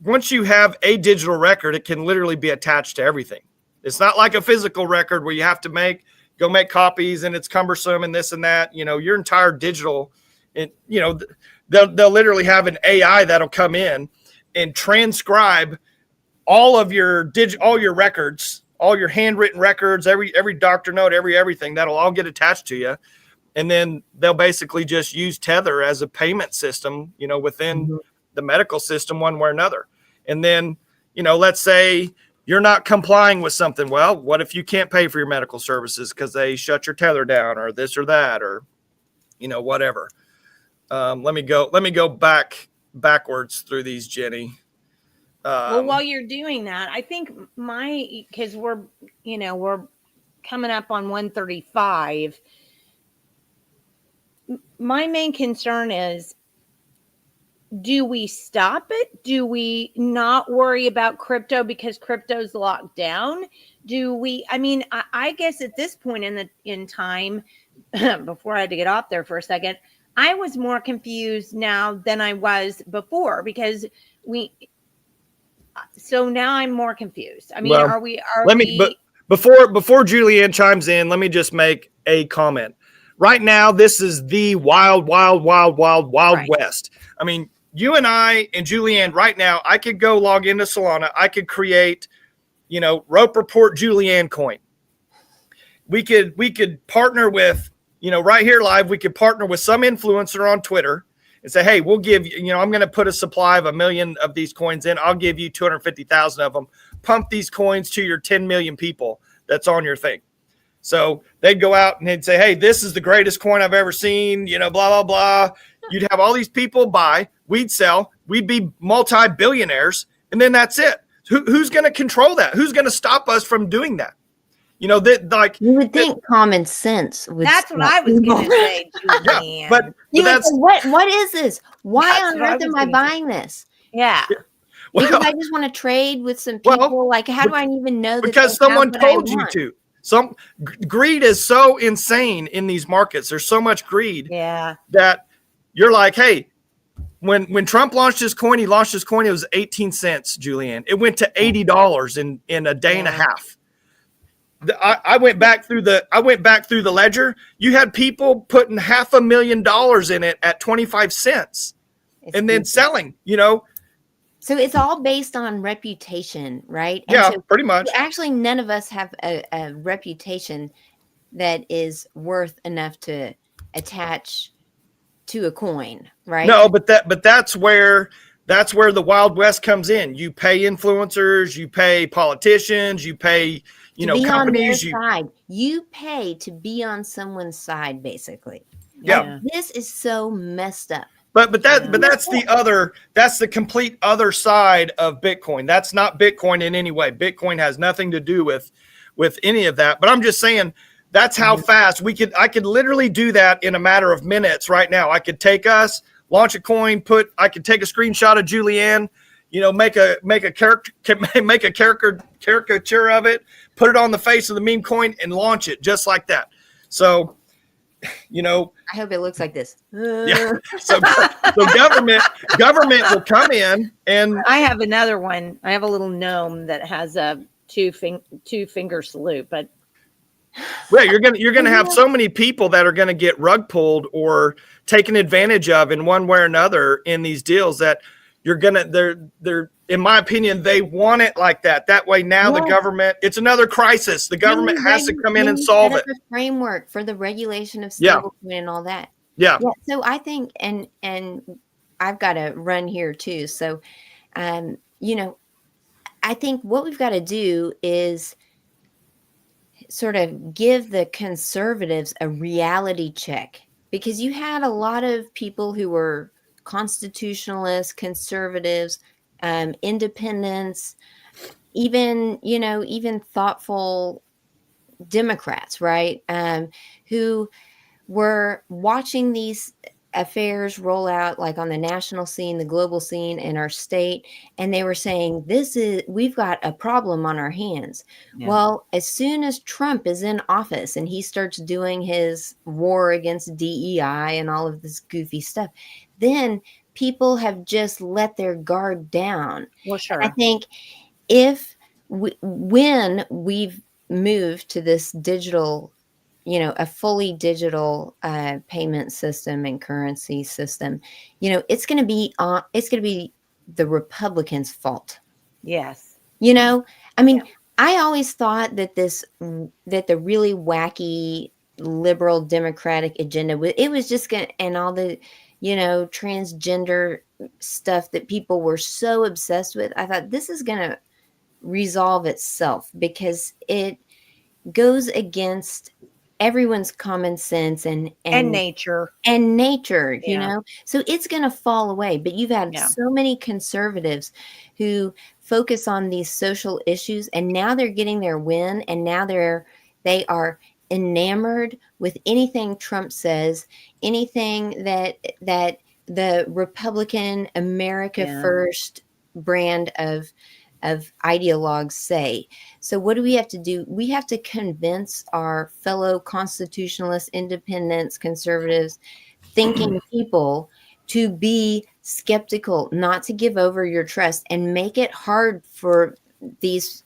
once you have a digital record, it can literally be attached to everything. It's not like a physical record where you have to go make copies and it's cumbersome and this and that. You know, your entire digital, they'll literally have an AI that'll come in and transcribe all of your records, all your handwritten records, every doctor note, everything that'll all get attached to you. And then they'll basically just use Tether as a payment system, within the medical system one way or another. And then, let's say you're not complying with something. Well, what if you can't pay for your medical services because they shut your Tether down or this or that, or, whatever. Let me go backwards through these, Jenny. Well, while you're doing that, I think because we're coming up on 135. My main concern is, do we stop it? Do we not worry about crypto because crypto's locked down? I guess at this point in time, before I had to get off there for a second, I was more confused now than I was before so now I'm more confused. I mean, before Julianne chimes in, let me just make a comment. Right now, this is the wild west. I mean, you and I and Julianne right now, I could go log into Solana. I could create, Rope Report Julianne coin. We could partner with, right here live, we could partner with some influencer on Twitter and say, hey, we'll give you, I'm going to put a supply of 1 million of these coins in. I'll give you 250,000 of them. Pump these coins to your 10 million people that's on your thing. So they'd go out and they'd say, hey, this is the greatest coin I've ever seen, blah, blah, blah. You'd have all these people buy, we'd sell, we'd be multi-billionaires, and then that's it. Who's going to control that? Who's going to stop us from doing that? You would think common sense would. That's what I was going to say, Julianne. Yeah, but that's what is this? Why on earth am I buying this? Yeah. Because I just want to trade with some people. How do I even know that? Because someone told you to. Greed is so insane in these markets. There's so much greed. Yeah. That you're like, hey, when Trump launched his coin, it was 18 cents, Julianne. It went to $80 in a day and a half. I went back through the ledger. You had people putting $500,000 in it at 25 cents and then selling, So it's all based on reputation, right? And Yeah, so pretty much. actually none of us have a reputation that is worth enough to attach to a coin, right? No, but that's where the Wild West comes in. You pay influencers, you pay politicians, you pay, be companies. On their side. You pay to be on someone's side, basically. Yeah. This is so messed up. But that's the complete other side of Bitcoin. That's not Bitcoin in any way. Bitcoin has nothing to do with any of that. But I'm just saying that's how fast I could literally do that in a matter of minutes right now. I could launch a coin, I could take a screenshot of Julianne, make a caricature of it, put it on the face of the meme coin and launch it just like that. So, I hope it looks like this. Yeah. So government will come in, and I have another one. I have a little gnome that has a two finger salute, but yeah, you're gonna have so many people that are gonna get rug pulled or taken advantage of in one way or another in these deals that they're in my opinion, they want it like that. That way now the government, it's another crisis. The government has to come in and solve it. A framework for the regulation of stablecoin and all that. Yeah. So I think, and I've got to run here too. So, I think what we've got to do is sort of give the conservatives a reality check, because you had a lot of people who were constitutionalists, conservatives, independents, even thoughtful Democrats, right? Who were watching these affairs roll out, like on the national scene, the global scene, in our state, and they were saying, we've got a problem on our hands. Yeah. Well, as soon as Trump is in office and he starts doing his war against DEI and all of this goofy stuff, then people have just let their guard down. Well, sure. I think when we've moved to this digital, a fully digital payment system and currency system, it's going to be the Republicans' fault. Yes. I always thought that that the really wacky liberal Democratic agenda, it was just going to, and all the, transgender stuff that people were so obsessed with. I thought this is going to resolve itself because it goes against everyone's common sense and nature, so it's going to fall away. But you've had so many conservatives who focus on these social issues, and now they're getting their win, and now they are enamored with anything Trump says, anything that the Republican America First brand of ideologues say. So what do we have to do? We have to convince our fellow constitutionalists, independents, conservatives, thinking people to be skeptical, not to give over your trust, and make it hard for these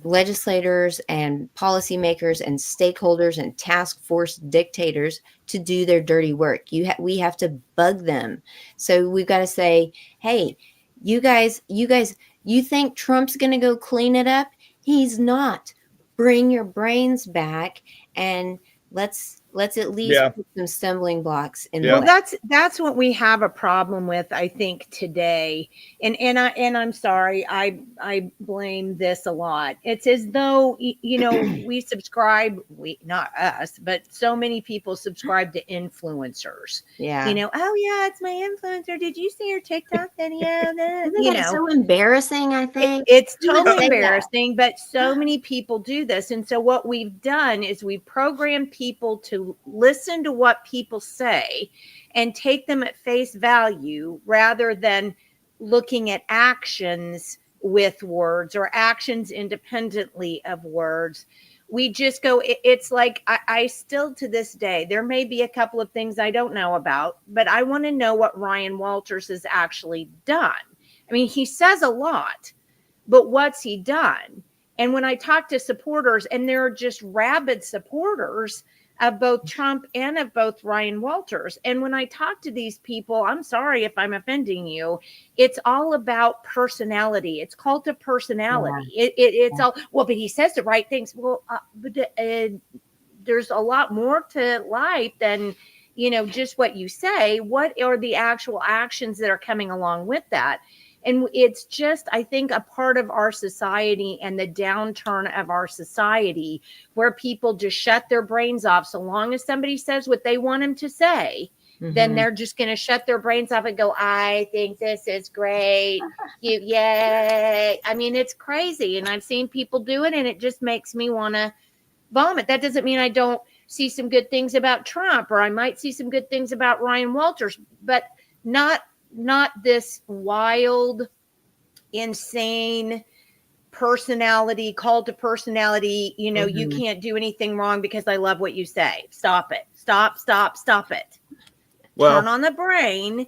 legislators and policymakers and stakeholders and task force dictators to do their dirty work. We have to bug them. So we've got to say, hey, you guys, you think Trump's going to go clean it up? He's not. Bring your brains back and let's at least put some stumbling blocks in the way. Well, that's what we have a problem with, I think, today. And I'm sorry, I blame this a lot. It's as though we subscribe, not us, but so many people subscribe to influencers. Yeah. Oh yeah, it's my influencer. Did you see her TikTok video? It's so embarrassing, I think. It's totally embarrassing, but so many people do this. And so what we've done is we've programmed people to listen to what people say and take them at face value rather than looking at actions with words or actions independently of words. we just go, it's like, I still to this day, there may be a couple of things I don't know about, but I want to know what Ryan Walters has actually done. I mean, he says a lot, but what's he done? And when I talk to supporters, and they're just rabid supporters of both Trump and of both Ryan Walters. And when I talk to these people, I'm sorry if I'm offending you, it's all about personality. It's cult of personality. It's all, well, but he says the right things. Well, there's a lot more to life than, just what you say. What are the actual actions that are coming along with that? And it's just, I think, a part of our society and the downturn of our society where people just shut their brains off. So long as somebody says what they want them to say, then they're just going to shut their brains off and go, I think this is great. Yay. I mean, it's crazy. And I've seen people do it, and it just makes me want to vomit. That doesn't mean I don't see some good things about Trump, or I might see some good things about Ryan Walters, but not this wild, insane personality, cult to personality. You can't do anything wrong because I love what you say. Stop it. Stop it. Well, turn on the brain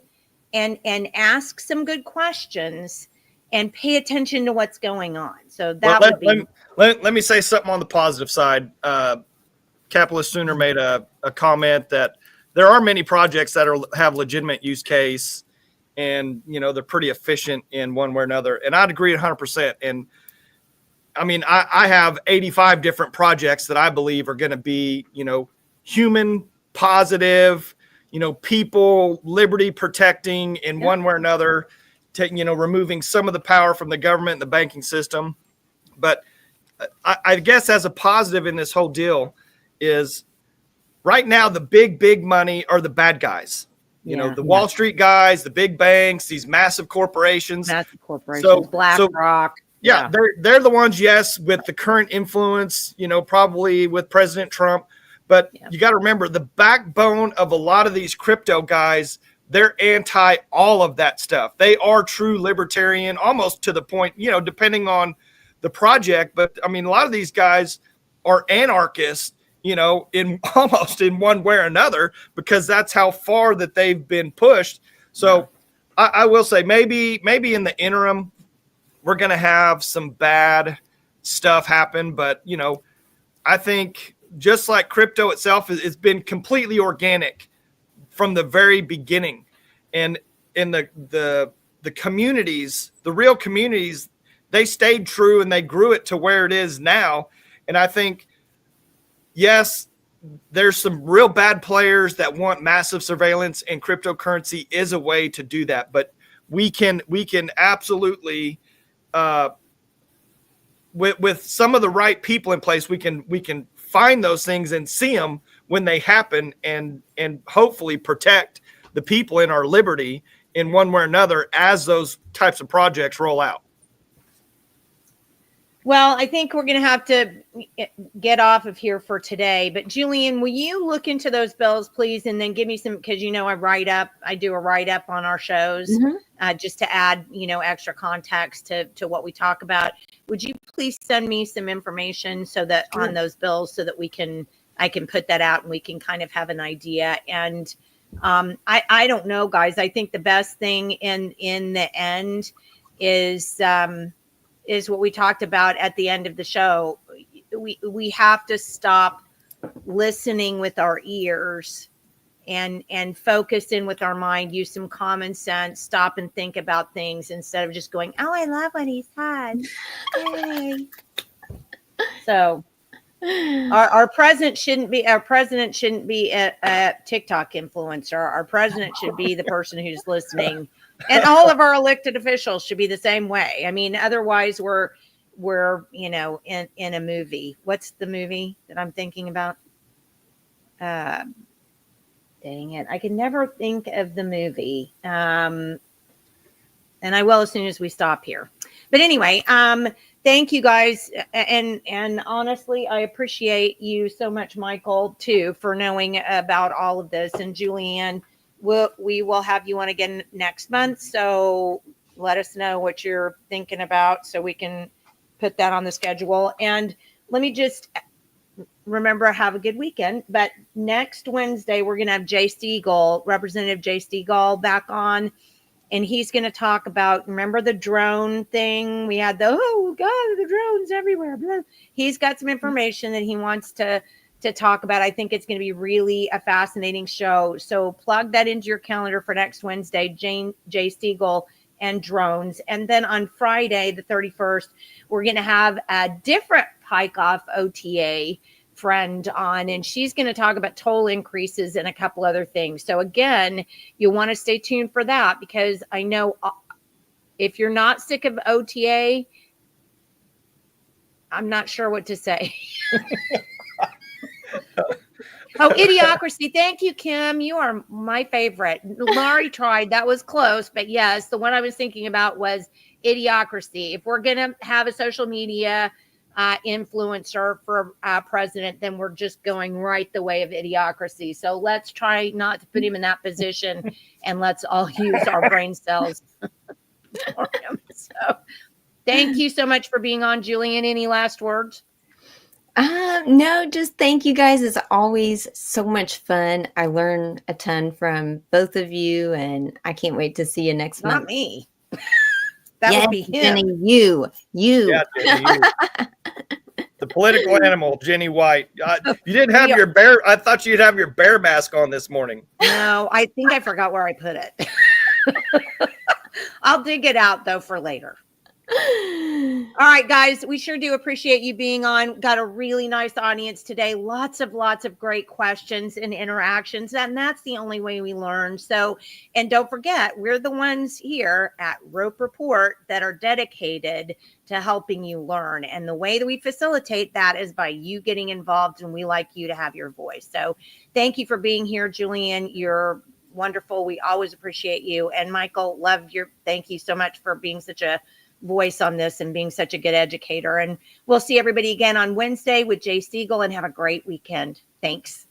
and ask some good questions and pay attention to what's going on. So that would be. Let me say something on the positive side. Capitalist Sooner made a comment that there are many projects that have legitimate use case, and they're pretty efficient in one way or another, and I'd agree 100%. And I mean, I have 85 different projects that I believe are going to be human positive, people liberty protecting in one way or another, removing some of the power from the government and the banking system. But I guess as a positive in this whole deal is right now the big money are the bad guys. The Wall Street guys, the big banks, these massive corporations. So BlackRock. Yeah, they're the ones, yes, with the current influence, probably with President Trump. But you got to remember, the backbone of a lot of these crypto guys, they're anti all of that stuff. They are true libertarian, almost to the point, depending on the project. But I mean, a lot of these guys are anarchists, in almost in one way or another, because that's how far that they've been pushed. So I will say maybe in the interim, we're going to have some bad stuff happen. But, I think just like crypto itself, it's been completely organic from the very beginning. And in the communities, the real communities, they stayed true and they grew it to where it is now. And I think, yes, there's some real bad players that want massive surveillance, and cryptocurrency is a way to do that. But we can absolutely, with some of the right people in place, we can find those things and see them when they happen, and hopefully protect the people in our liberty in one way or another as those types of projects roll out. Well, I think we're going to have to get off of here for today. But Julianne, will you look into those bills, please, and then give me some, because I do a write-up on our shows just to add, extra context to what we talk about. Would you please send me some information so that on those bills, so that I can put that out and we can kind of have an idea. And I don't know, guys. I think the best thing in the end is what we talked about at the end of the show. We have to stop listening with our ears and focus in with our mind, use some common sense, stop and think about things instead of just going, oh, I love what he said. Yay. So our president shouldn't be a TikTok influencer. Our president should be the person who's listening. And all of our elected officials should be the same way. I mean, otherwise we're in a movie. What's the movie that I'm thinking about? Dang it. I can never think of the movie. And I will as soon as we stop here. But anyway, thank you guys. And honestly, I appreciate you so much, Michael, too, for knowing about all of this. And Julianne, we will have you on again next month. So let us know what you're thinking about so we can put that on the schedule. And let me just remember, have a good weekend. But next Wednesday, we're going to have Jay Stegall, Representative Jay Stegall, back on. And he's going to talk about, remember the drone thing? We had oh, God, the drones everywhere. He's got some information that he wants to talk about. I think it's going to be really a fascinating show. So plug that into your calendar for next Wednesday, Jay Stegall and drones. And then on Friday, the 31st, we're going to have a different Pike Off OTA friend on, and she's going to talk about toll increases and a couple other things. So again, you'll want to stay tuned for that, because I know if you're not sick of OTA, I'm not sure what to say. Oh, Idiocracy. Thank you, Kim. You are my favorite. Laurie tried. That was close. But yes, the one I was thinking about was Idiocracy. If we're going to have a social media influencer for president, then we're just going right the way of Idiocracy. So let's try not to put him in that position, and let's all use our brain cells for him. So thank you so much for being on, Julianne. Any last words? No, just thank you guys. It's always so much fun. I learn a ton from both of you, and I can't wait to see you next month. Not me. That would be him. Jenny, you. Yeah, Jenny, you. The political animal, Jenny White. You didn't have your bear. I thought you'd have your bear mask on this morning. No, I think I forgot where I put it. I'll dig it out though for later. All right, guys, we sure do appreciate you being on. Got a really nice audience today. Lots of great questions and interactions. And that's the only way we learn. So, and don't forget, we're the ones here at Rope Report that are dedicated to helping you learn. And the way that we facilitate that is by you getting involved, and we like you to have your voice. So thank you for being here, Julianne. You're wonderful. We always appreciate you. And Michael, thank you so much for being such a voice on this and being such a good educator. And we'll see everybody again on Wednesday with Jay Stegall, and have a great weekend. Thanks.